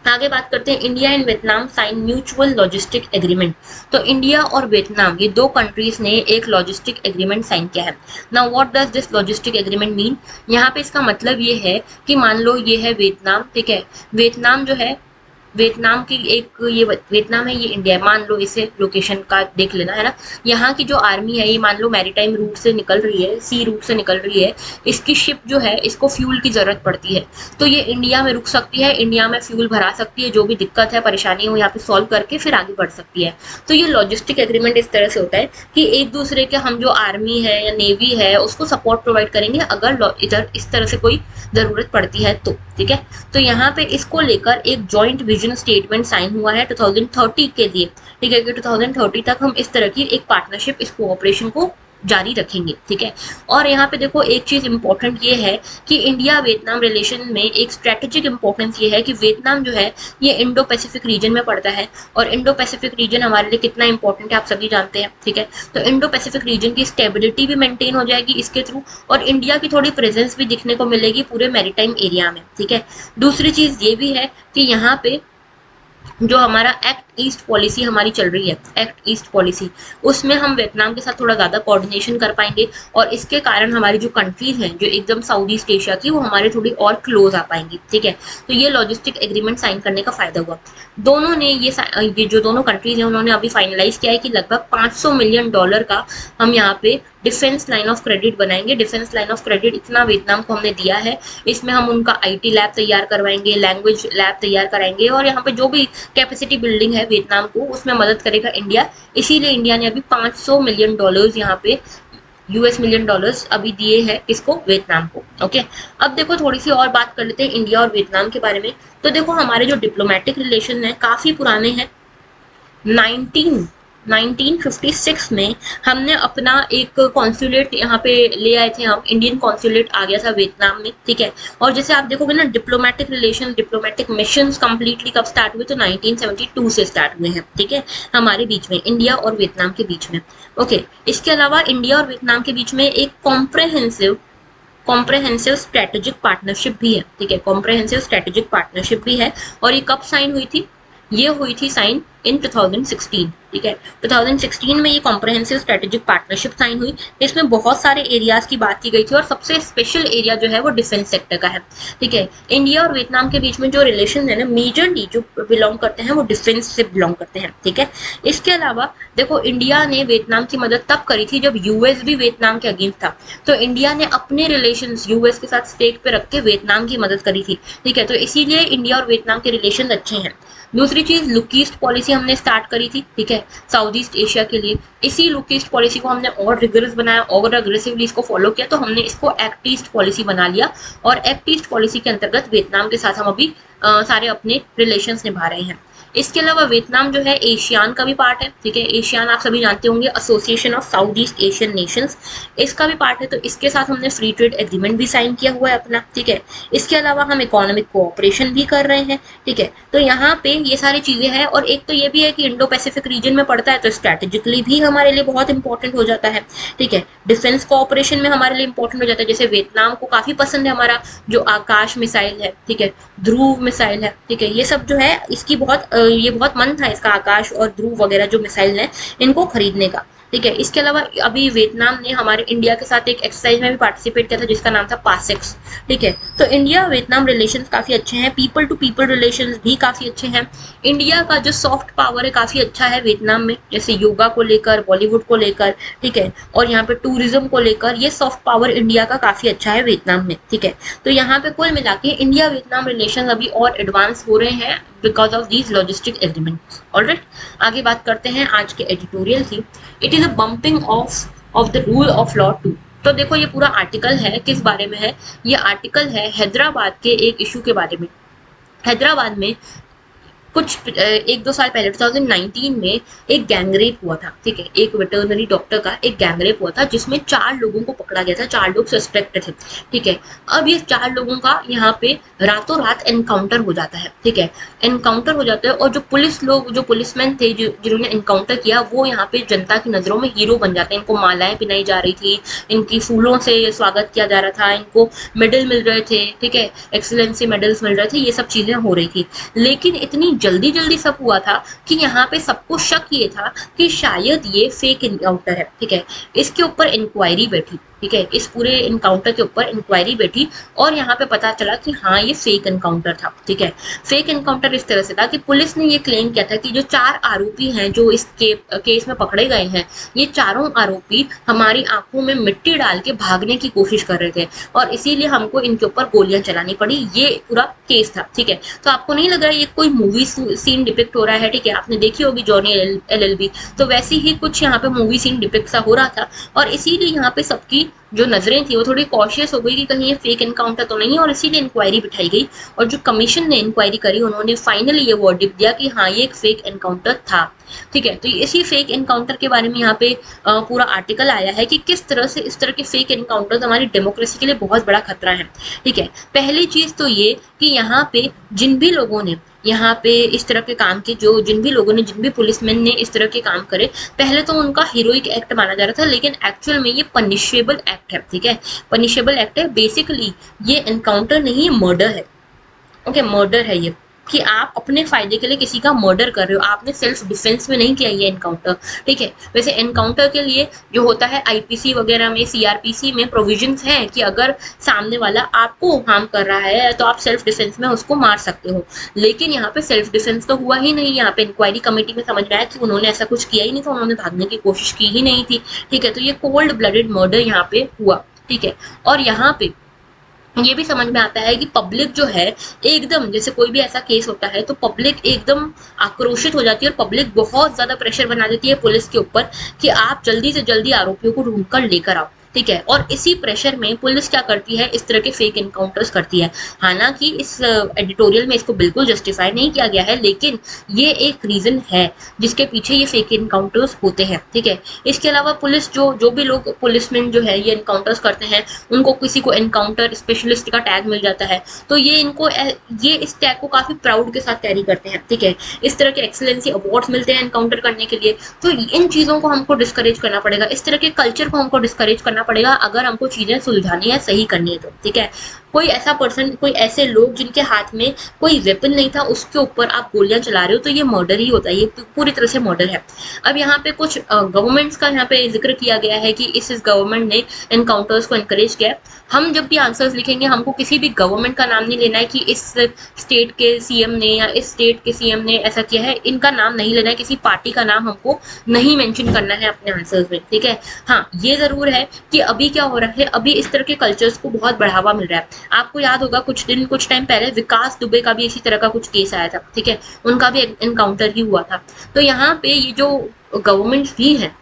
आगे बात करते हैं। India and Vietnam sign mutual logistic agreement. तो इंडिया और वियतनाम ये दो कंट्रीज ने एक लॉजिस्टिक एग्रीमेंट साइन किया है। Now what does this logistic agreement mean? यहाँ पे इसका मतलब ये है कि मान लो ये है वियतनाम। ठीक है, वियतनाम जो है, वियतनाम की एक ये वियतनाम है, ये इंडिया है। मान लो इसे लोकेशन का देख लेना है ना। यहाँ की जो आर्मी है ये मान लो मैरीटाइम रूट से निकल रही है, सी रूट से निकल रही है। इसकी शिप जो है इसको फ्यूल की जरूरत पड़ती है, तो ये इंडिया में रुक सकती है, इंडिया में फ्यूल भरा सकती है, जो भी दिक्कत है परेशानी है वो यहाँ पे सॉल्व करके फिर आगे बढ़ सकती है। तो ये लॉजिस्टिक एग्रीमेंट इस तरह से होता है कि एक दूसरे के हम जो आर्मी है या नेवी है उसको सपोर्ट प्रोवाइड करेंगे अगर इधर इस तरह से कोई जरूरत पड़ती है तो। ठीक है, तो यहाँ पे इसको लेकर एक जॉइंट विजन स्टेटमेंट साइन हुआ है 2030 के लिए। ठीक है, कि 2030 तक हम इस तरह की एक पार्टनरशिप, इस कोऑपरेशन को जारी रखेंगे। ठीक है, और यहाँ पे देखो एक चीज इंपॉर्टेंट ये है कि इंडिया वियतनाम रिलेशन में एक स्ट्रेटेजिक इंपॉर्टेंस ये है कि वियतनाम जो है ये इंडो पैसिफिक रीजन में पड़ता है, और इंडो पैसिफिक रीजन हमारे लिए कितना इंपॉर्टेंट है आप सभी जानते हैं। ठीक है, तो इंडो पैसिफिक रीजन की स्टेबिलिटी भी मेंटेन हो जाएगी इसके थ्रू, और इंडिया की थोड़ी प्रेजेंस भी दिखने को मिलेगी पूरे मैरीटाइम एरिया में। ठीक है, दूसरी चीज ये भी है कि यहाँ पे जो हमारा एक्ट ईस्ट पॉलिसी हमारी चल रही है, एक्ट ईस्ट पॉलिसी, उसमें हम वियतनाम के साथ थोड़ा ज्यादा कोऑर्डिनेशन कर पाएंगे, और इसके कारण हमारी जो कंट्रीज हैं जो एकदम साउथ ईस्ट एशिया की, वो हमारे थोड़ी और क्लोज आ पाएंगी। ठीक है, तो ये लॉजिस्टिक एग्रीमेंट साइन करने का फायदा हुआ। दोनों ने ये जो दोनों कंट्रीज हैं उन्होंने अभी फाइनलाइज किया है कि लगभग $500 मिलियन का हम यहाँ पे डिफेंस लाइन ऑफ क्रेडिट बनाएंगे। डिफेंस लाइन ऑफ क्रेडिट इतना वियतनाम को हमने दिया है, इसमें हम उनका आईटी लैब तैयार करवाएंगे, लैंग्वेज लैब तैयार कराएंगे, और यहाँ पे जो भी कैपेसिटी बिल्डिंग है वियतनाम को उसमें मदद करेगा इंडिया। इसीलिए इंडिया ने अभी $500 मिलियन यहाँ पे US मिलियन डॉलर्स अभी दिए हैं इसको, वियतनाम को। ओके, अब देखो थोड़ी सी और बात कर लेते हैं इंडिया और वियतनाम के बारे में। तो देखो हमारे जो डिप्लोमेटिक रिलेशन है काफी पुराने हैं। 1956 में हमने अपना एक कॉन्सुलेट यहाँ पे ले आए थे, हम इंडियन कॉन्सुलेट आ गया था वियतनाम में। ठीक है, और जैसे आप देखोगे ना diplomatic relation, diplomatic missions completely कब स्टार्ट हुए? तो 1972 से स्टार्ट हुए हैं। ठीक है, हमारे बीच में, इंडिया और वियतनाम के बीच में। ओके, इसके अलावा इंडिया और वियतनाम के बीच में एक कॉम्प्रहेंसिव स्ट्रेटेजिक पार्टनरशिप भी है। ठीक है, कॉम्प्रहेंसिव स्ट्रेटेजिक पार्टनरशिप भी है, और ये कब साइन हुई थी? ये हुई थी साइन इन 2016। ठीक है, 2016 में ये कॉम्प्रहेंसिव स्ट्रेटेजिक पार्टनरशिप साइन हुई। इसमें बहुत सारे एरियाज की बात की गई थी, और सबसे स्पेशल एरिया जो है वो डिफेंस सेक्टर का है। ठीक है, इंडिया और वियतनाम के बीच में जो रिलेशन है ना, मेजरली जो बिलोंग करते हैं वो डिफेंस से बिलोंग करते हैं। ठीक है, इसके अलावा देखो इंडिया ने वियतनाम की मदद तब करी थी जब यूएस भी वियतनाम के अगेंस्ट था, तो इंडिया ने अपने रिलेशन यूएस के साथ स्टेक पे रख के वियतनाम की मदद करी थी। ठीक है, तो इसीलिए इंडिया और वियतनाम के रिलेशन अच्छे हैं। दूसरी चीज, लुक ईस्ट पॉलिसी हमने स्टार्ट करी थी। ठीक है, साउथ ईस्ट एशिया के लिए। इसी लुक ईस्ट पॉलिसी को हमने और रिगरस बनाया और अग्रेसिवली इसको फॉलो किया, तो हमने इसको एक्ट ईस्ट पॉलिसी बना लिया, और एक्ट ईस्ट पॉलिसी के अंतर्गत वियतनाम के साथ हम अभी सारे अपने रिलेशंस निभा रहे हैं। इसके अलावा वियतनाम जो है एशियान का भी पार्ट है। ठीक है, एशियान आप सभी जानते होंगे, association of south east Asian Nations, इसका भी पार्ट है, तो इसके साथ हमने फ्री ट्रेड एग्रीमेंट भी साइन किया हुआ है अपना। ठीक है, इसके अलावा हम इकोनॉमिक कोऑपरेशन भी कर रहे हैं। ठीक है, तो यहाँ पे ये सारी चीजें हैं, और एक तो ये भी है कि इंडो पैसिफिक रीजन में पड़ता है, तो स्ट्रेटेजिकली भी हमारे लिए बहुत इंपॉर्टेंट हो जाता है। ठीक है, डिफेंस कोऑपरेशन में हमारे लिए इंपॉर्टेंट हो जाता है, जैसे वियतनाम को काफी पसंद है हमारा जो आकाश मिसाइल है। ठीक है, ध्रुव मिसाइल है। ठीक है, ये सब जो है इसकी बहुत ये बहुत मन था इसका, आकाश और ध्रुव वगैरह जो मिसाइल है इनको खरीदने का। ठीक है। इसके अलावा अभी वियतनाम ने हमारे इंडिया के साथ एक एक्सरसाइज में भी पार्टिसिपेट किया था जिसका नाम था पासेक्स। ठीक है, तो इंडिया वियतनाम रिलेशंस काफी अच्छे हैं, पीपल टू पीपल रिलेशंस भी काफी अच्छे हैं। इंडिया का जो सॉफ्ट पावर है काफी अच्छा है वियतनाम में, जैसे योगा को लेकर, बॉलीवुड को लेकर, ठीक है, और यहाँ पे टूरिज्म को लेकर ये सॉफ्ट पावर इंडिया का काफी अच्छा है वियतनाम में। ठीक है, तो यहाँ पे कुल मिला के इंडिया वियतनाम रिलेशन अभी और एडवांस हो रहे हैं because of these logistic agreements. Alright, आगे बात करते हैं आज के एडिटोरियल की। It is a bumping of the rule of law too. तो देखो ये पूरा आर्टिकल है किस बारे में है, ये आर्टिकल है हैदराबाद के एक इशू के बारे में। हैदराबाद में कुछ 1-2 साल पहले 2019 में एक गैंगरेप हुआ था। ठीक है, एक वेटरनरी डॉक्टर का एक गैंगरेप हुआ था जिसमें 4 लोगों को पकड़ा गया था, 4 लोग सस्पेक्ट थे। ठीक है, अब ये 4 लोगों का यहाँ पे रातों रात एनकाउंटर हो जाता है। ठीक है, एनकाउंटर हो जाता है और जो पुलिस लोग, जो पुलिसमैन थे जिन्होंने एनकाउंटर किया, वो यहाँ पे जनता की नजरों में हीरो बन जाते हैं। इनको मालाएं पहनाई जा रही थी, इनकी फूलों से स्वागत किया जा रहा था, इनको मेडल मिल रहे थे। ठीक है, एक्सीलेंसी मेडल्स मिल रहे थे, ये सब चीजें हो रही थी। लेकिन इतनी जल्दी जल्दी सब हुआ था कि यहाँ पे सबको शक ये था कि शायद ये फेक एनकाउंटर है। ठीक है, इसके ऊपर इंक्वायरी बैठी। ठीक है, इस पूरे एनकाउंटर के ऊपर इंक्वायरी बैठी और यहाँ पे पता चला कि हाँ ये फेक एनकाउंटर था। ठीक है, फेक एनकाउंटर इस तरह से था कि पुलिस ने ये क्लेम किया था कि जो 4 आरोपी हैं जो इस केस में पकड़े गए हैं, ये चारों आरोपी हमारी आंखों में मिट्टी डाल के भागने की कोशिश कर रहे थे और इसीलिए हमको इनके ऊपर गोलियां चलानी पड़ी। ये पूरा केस था। ठीक है, तो आपको नहीं लग रहा है ये कोई मूवी सीन डिपिक्ट हो रहा है? ठीक है, आपने देखी होगी जॉनी LLB, तो वैसे ही कुछ यहाँ पे मूवी सीन डिपिक्ट सा हो रहा था और इसीलिए यहाँ पे सबकी जो नजरें थी वो थोड़ी कॉशियस हो गई कि कहीं ये फेक एनकाउंटर तो नहीं है, और इसीलिए इंक्वायरी बिठाई गई और जो कमीशन ने इंक्वायरी करी उन्होंने फाइनली ये वर्डिक्ट दिया कि हाँ ये एक फेक एनकाउंटर था। ठीक है, तो इसी फेक एनकाउंटर के बारे में यहाँ पे पूरा आर्टिकल आया है कि किस तरह से इस तरह के फेक एनकाउंटर हमारी डेमोक्रेसी के लिए बहुत बड़ा खतरा है। ठीक है, पहली चीज तो ये कि यहाँ पे जिन भी लोगों ने यहाँ पे इस तरह के काम के, जो जिन भी लोगों ने, जिन भी पुलिसमैन ने इस तरह के काम करे, पहले तो उनका हीरोइक एक्ट माना जा रहा था, लेकिन एक्चुअल में ये पनिशेबल एक्ट है। ठीक है, पनिशेबल एक्ट है। बेसिकली ये एनकाउंटर नहीं, मर्डर है। ओके, मर्डर है ये, कि आप अपने फायदे के लिए किसी का मर्डर कर रहे हो, आपने सेल्फ डिफेंस में नहीं किया ये एनकाउंटर। ठीक है, वैसे एनकाउंटर के लिए जो होता है IPC वगैरह में, CRPC में प्रोविजंस हैं कि अगर सामने वाला आपको हार्म कर रहा है तो आप सेल्फ डिफेंस में उसको मार सकते हो, लेकिन यहाँ पे सेल्फ डिफेंस तो हुआ ही नहीं। यहाँ पे इंक्वायरी कमेटी में समझ में आया कि उन्होंने ऐसा कुछ किया ही नहीं था, उन्होंने भागने की कोशिश की ही नहीं थी। ठीक है, तो ये कोल्ड ब्लडेड मर्डर यहाँ पे हुआ। ठीक है, और यहाँ पे ये भी समझ में आता है कि पब्लिक जो है एकदम, जैसे कोई भी ऐसा केस होता है तो पब्लिक एकदम आक्रोशित हो जाती है और पब्लिक बहुत ज्यादा प्रेशर बना देती है पुलिस के ऊपर कि आप जल्दी से जल्दी आरोपियों को ढूंढ कर लेकर आओ। ठीक है, और इसी प्रेशर में पुलिस क्या करती है, इस तरह के फेक एनकाउंटर्स करती है। हालांकि इस एडिटोरियल में इसको बिल्कुल जस्टिफाई नहीं किया गया है, लेकिन ये एक रीजन है जिसके पीछे ये फेक एनकाउंटर्स होते हैं। ठीक है, इसके अलावा पुलिस जो भी लोग पुलिसमैन जो है ये एनकाउंटर्स करते हैं, उनको किसी को एनकाउंटर स्पेशलिस्ट का टैग मिल जाता है, तो ये इस टैग को काफी प्राउड के साथ कैरी करते हैं। ठीक है, इस तरह के एक्सीलेंसी अवार्ड्स मिलते हैं एनकाउंटर करने के लिए। तो इन चीजों को हमको डिस्करेज करना पड़ेगा, इस तरह के कल्चर को हमको डिस्करेज करना पड़ेगा अगर हमको चीजें सुलझानी है, सही करनी है तो। ठीक है, कोई ऐसा पर्सन, कोई ऐसे लोग जिनके हाथ में कोई वेपन नहीं था, उसके ऊपर आप गोलियां चला रहे हो तो ये मर्डर ही होता है, ये पूरी तरह से मर्डर है। अब यहाँ पे कुछ गवर्नमेंट्स का यहाँ पे जिक्र किया गया है कि इस गवर्नमेंट ने एनकाउंटर्स को एनकरेज किया। हम जब भी आंसर्स लिखेंगे हमको किसी भी गवर्नमेंट का नाम नहीं लेना है कि इस स्टेट के CM ने या इस स्टेट के CM ने ऐसा किया है, इनका नाम नहीं लेना है, किसी पार्टी का नाम हमको नहीं मेंशन करना है अपने आंसर्स में। ठीक है, हाँ ये जरूर है कि अभी क्या हो रहा है, अभी इस तरह के कल्चर्स को बहुत बढ़ावा मिल रहा है। आपको याद होगा कुछ टाइम पहले विकास दुबे का भी इसी तरह का कुछ केस आया था। ठीक है, उनका भी एनकाउंटर ही हुआ था। तो यहाँ पे ये जो गवर्नमेंट भी है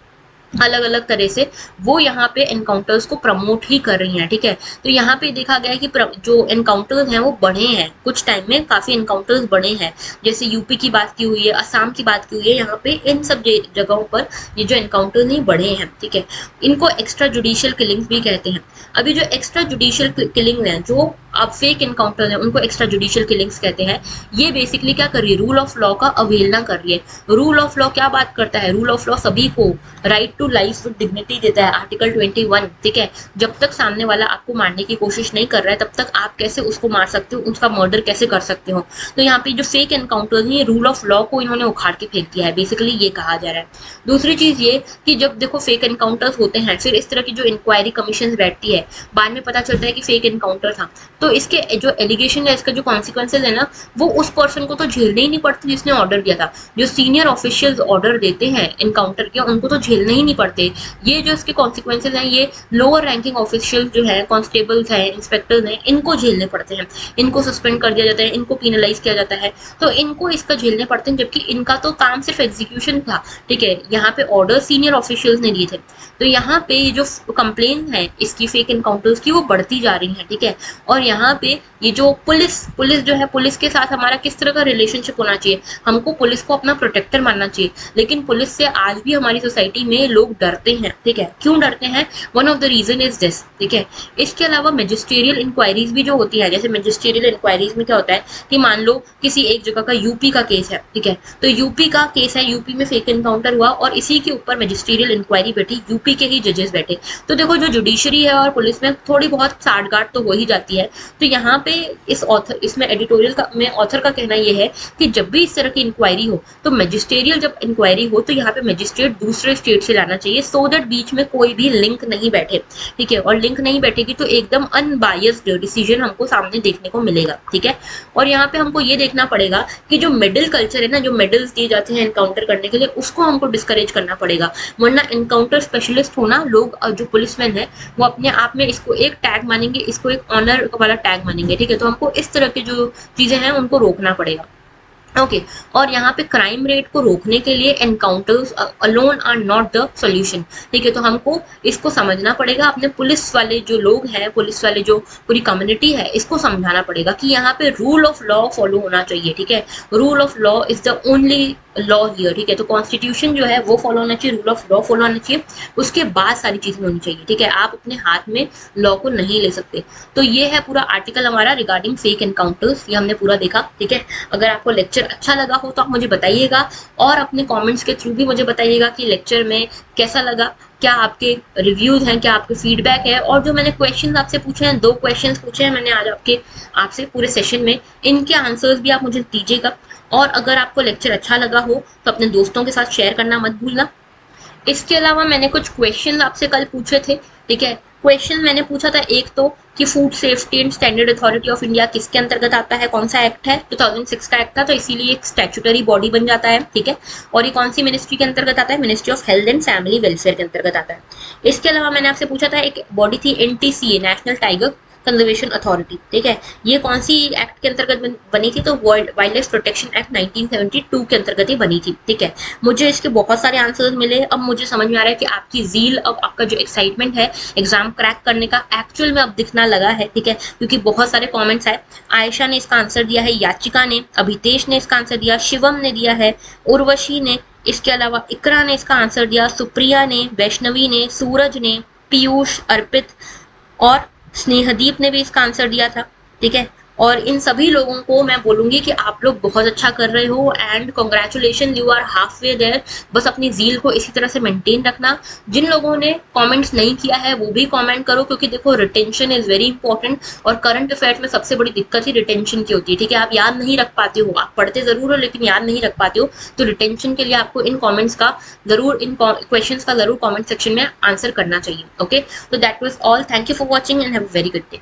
अलग अलग तरह से, वो यहाँ पे एनकाउंटर्स को प्रमोट ही कर रही हैं। ठीक है, तो यहाँ पे देखा गया है कि जो एनकाउंटर्स हैं वो बढ़े हैं, कुछ टाइम में काफी एनकाउंटर्स बढ़े हैं। जैसे यूपी की बात की हुई है, असम की बात की हुई है, यहाँ पे इन सब जगहों पर ये जो एनकाउंटर्स नहीं बढ़े हैं। ठीक है, इनको एक्स्ट्रा जुडिशियल किलिंग्स भी कहते हैं। अभी जो एक्स्ट्रा जुडिशियल किलिंग है, जो अब फेक एनकाउंटर है उनको एक्स्ट्रा जुडिशियल किलिंग्स कहते हैं। ये बेसिकली क्या कर रही है, रूल ऑफ लॉ का अवहेलना कर रही है। रूल ऑफ लॉ क्या बात करता है, रूल ऑफ लॉ सभी को right to life with dignity देता है, आर्टिकल 21, ठीक है। जब तक सामने वाला आपको मारने की कोशिश नहीं कर रहा है तब तक आप कैसे उसको मार सकते हो, उसका मर्डर कैसे कर सकते हो। तो यहाँ पे जो फेक एनकाउंटर है, रूल ऑफ लॉ को इन्होंने उखाड़ के फेंक दिया है, बेसिकली ये कहा जा रहा है। दूसरी चीज ये कि जब देखो फेक एनकाउंटर्स होते हैं, फिर इस तरह की जो इंक्वायरी कमीशन बैठती है, बाद में पता चलता है कि फेक एनकाउंटर था, तो इसके जो एलिगेशन है, इसका जो कॉन्सिक्वेंसेज है ना, वो उस पर्सन को तो झेलने ही नहीं पड़ते जिसने ऑर्डर दिया था। जो सीनियर ऑफिशियल्स ऑर्डर देते हैं एनकाउंटर के, उनको तो झेलने ही नहीं पड़ते। ये जो इसके कॉन्सिक्वेंसेज हैं, ये लोअर रैंकिंग ऑफिशियल जो है, कांस्टेबल्स हैं, इंस्पेक्टर्स हैं, इनको झेलने पड़ते हैं। इनको सस्पेंड कर दिया जाता है, इनको पीनलाइज किया जाता है, तो इनको इसका झेलने पड़ते हैं, जबकि इनका तो काम सिर्फ एग्जीक्यूशन था, ठीक है। यहाँ पे ऑर्डर सीनियर ऑफिशियल्स ने दिए थे। तो यहाँ पे जो कंप्लेन है इसकी फेक एनकाउंटर्स की, वो बढ़ती जा रही है, ठीक है। और यहाँ पे ये जो पुलिस जो है, पुलिस के साथ हमारा किस तरह का रिलेशनशिप होना चाहिए, हमको पुलिस को अपना प्रोटेक्टर मानना चाहिए। लेकिन पुलिस से आज भी हमारी सोसाइटी में लोग डरते हैं, ठीक है। क्यों डरते हैं, one of the reason is this, ठीक है। इसके अलावा मैजिस्ट्रियल इंक्वायरीज भी जो होती है, जैसे मैजिस्ट्रियल इंक्वायरीज में क्या होता है कि मान लो किसी एक जगह का यूपी का केस है, ठीक है, तो यूपी का केस है, यूपी में फेक एनकाउंटर हुआ और इसी के ऊपर मैजिस्ट्रियल इंक्वायरी बैठी, यूपी के ही जजेस बैठे। तो देखो जो जुडिशरी है और पुलिस में थोड़ी बहुत साठगांठ तो हो ही जाती है। तो यहाँ पे इसमें एडिटोरियल का में ऑथर का कहना यह है कि जब भी इस तरह की इंक्वायरी हो, तो मैजिस्ट्रियल जब इंक्वायरी हो, तो यहाँ पे मैजिस्ट्रेट दूसरे स्टेट से लाना चाहिए, सो दैट बीच में कोई भी लिंक नहीं बैठे, ठीक है। और लिंक नहीं बैठेगी तो एकदम अनबायस्ड डिसीजन हमको सामने देखने को मिलेगा, ठीक है। और यहाँ पे हमको ये देखना पड़ेगा कि जो मेडल कल्चर है ना, जो मेडल्स दिए जाते हैं एनकाउंटर करने के लिए, उसको हमको डिस्करेज करना पड़ेगा। वरना एनकाउंटर स्पेशलिस्ट होना, लोग जो पुलिसमैन है वो अपने आप में इसको एक टैग मानेंगे, इसको एक ऑनर वाला टैग मानेंगे, ठीक है। तो हमको इस तरह की जो चीजें हैं उनको रोकना पड़ेगा, ओके। और यहाँ पे क्राइम रेट को रोकने के लिए encounters alone are not the solution, ठीक है। तो हमको इसको समझना पड़ेगा, अपने पुलिस वाले जो लोग हैं, पुलिस वाले जो पूरी कम्युनिटी है, इसको समझाना पड़ेगा कि यहाँ पे रूल ऑफ लॉ फॉलो होना चाहिए, ठीक है। Rule of law is the only law here, ठीक है। तो कॉन्स्टिट्यूशन जो है वो फॉलो होना चाहिए, रूल ऑफ लॉ फॉलो होना चाहिए, उसके बाद सारी चीजें होनी चाहिए, ठीक है। आप अपने हाथ में लॉ को नहीं ले सकते। तो ये है पूरा आर्टिकल हमारा रिगार्डिंग फेक एनकाउंटर्स, ये हमने पूरा देखा, ठीक है। अगर आपको लेक्चर अच्छा लगा हो तो आप मुझे बताइएगा, और अपने कमेंट्स के थ्रू भी मुझे बताइएगा कि लेक्चर में कैसा लगा, क्या आपके रिव्यूज हैं, क्या आपके फीडबैक है। और जो मैंने क्वेश्चंस आपसे पूछे हैं, 2 क्वेश्चंस पूछे हैं मैंने आज आपसे पूरे सेशन में, इनके आंसर्स भी आप मुझे दीजिएगा। और अगर आपको लेक्चर अच्छा लगा हो तो अपने दोस्तों के साथ शेयर करना मत भूलना। इसके अलावा मैंने कुछ क्वेश्चन आपसे कल पूछे थे, ठीक है। क्वेश्चन मैंने पूछा था एक तो कि food safety and standard authority of India किसके अंतर्गत आता है, कौन सा एक्ट है, 2006 का एक्ट था, तो इसीलिए एक स्टैट्यूटरी बॉडी बन जाता है, ठीक है। और ये कौन सी मिनिस्ट्री के अंतर्गत आता है, ministry of health and family welfare के अंतर्गत आता है। इसके अलावा मैंने आपसे पूछा था एक बॉडी थी NTCA, national tiger conservation authority, ठीक है। ये कौन सी एक्ट के अंतर्गत बनी थी, तो वाइल्ड लाइफ प्रोटेक्शन एक्ट 1972 के अंतर्गत ही बनी थी, ठीक है। मुझे इसके बहुत सारे आंसर्स मिले। अब मुझे समझ में आ रहा है कि आपकी जील, अब आपका जो एक्साइटमेंट है एग्जाम क्रैक करने का, एक्चुअल में अब दिखना लगा है, ठीक है, क्योंकि बहुत सारे कॉमेंट्स आए। आयशा ने इसका आंसर दिया है, याचिका ने, अभितेश ने इसका आंसर दिया, शिवम ने दिया है, उर्वशी ने, इसके अलावा इकरा ने इसका आंसर दिया, सुप्रिया ने, वैष्णवी ने, सूरज ने, पीयूष, अर्पित और स्नेहदीप ने भी इसका आंसर दिया था, ठीक है। और इन सभी लोगों को मैं बोलूंगी कि आप लोग बहुत अच्छा कर रहे हो and congratulation, you are half way there. बस अपनी जील को इसी तरह से मेंटेन रखना। जिन लोगों ने कमेंट्स नहीं किया है वो भी कमेंट करो, क्योंकि देखो रिटेंशन इज वेरी इंपॉर्टेंट, और करंट अफेयर्स में सबसे बड़ी दिक्कत ही रिटेंशन की होती है, ठीक है। आप याद नहीं रख पाते हो, आप पढ़ते जरूर हो लेकिन याद नहीं रख पाते हो, तो रिटेंशन के लिए आपको इन कॉमेंट्स का जरूर, इन क्वेश्चंस का जरूर कॉमेंट सेक्शन में आंसर करना चाहिए, ओके। तो that was all, thank you for watching and have a very good day.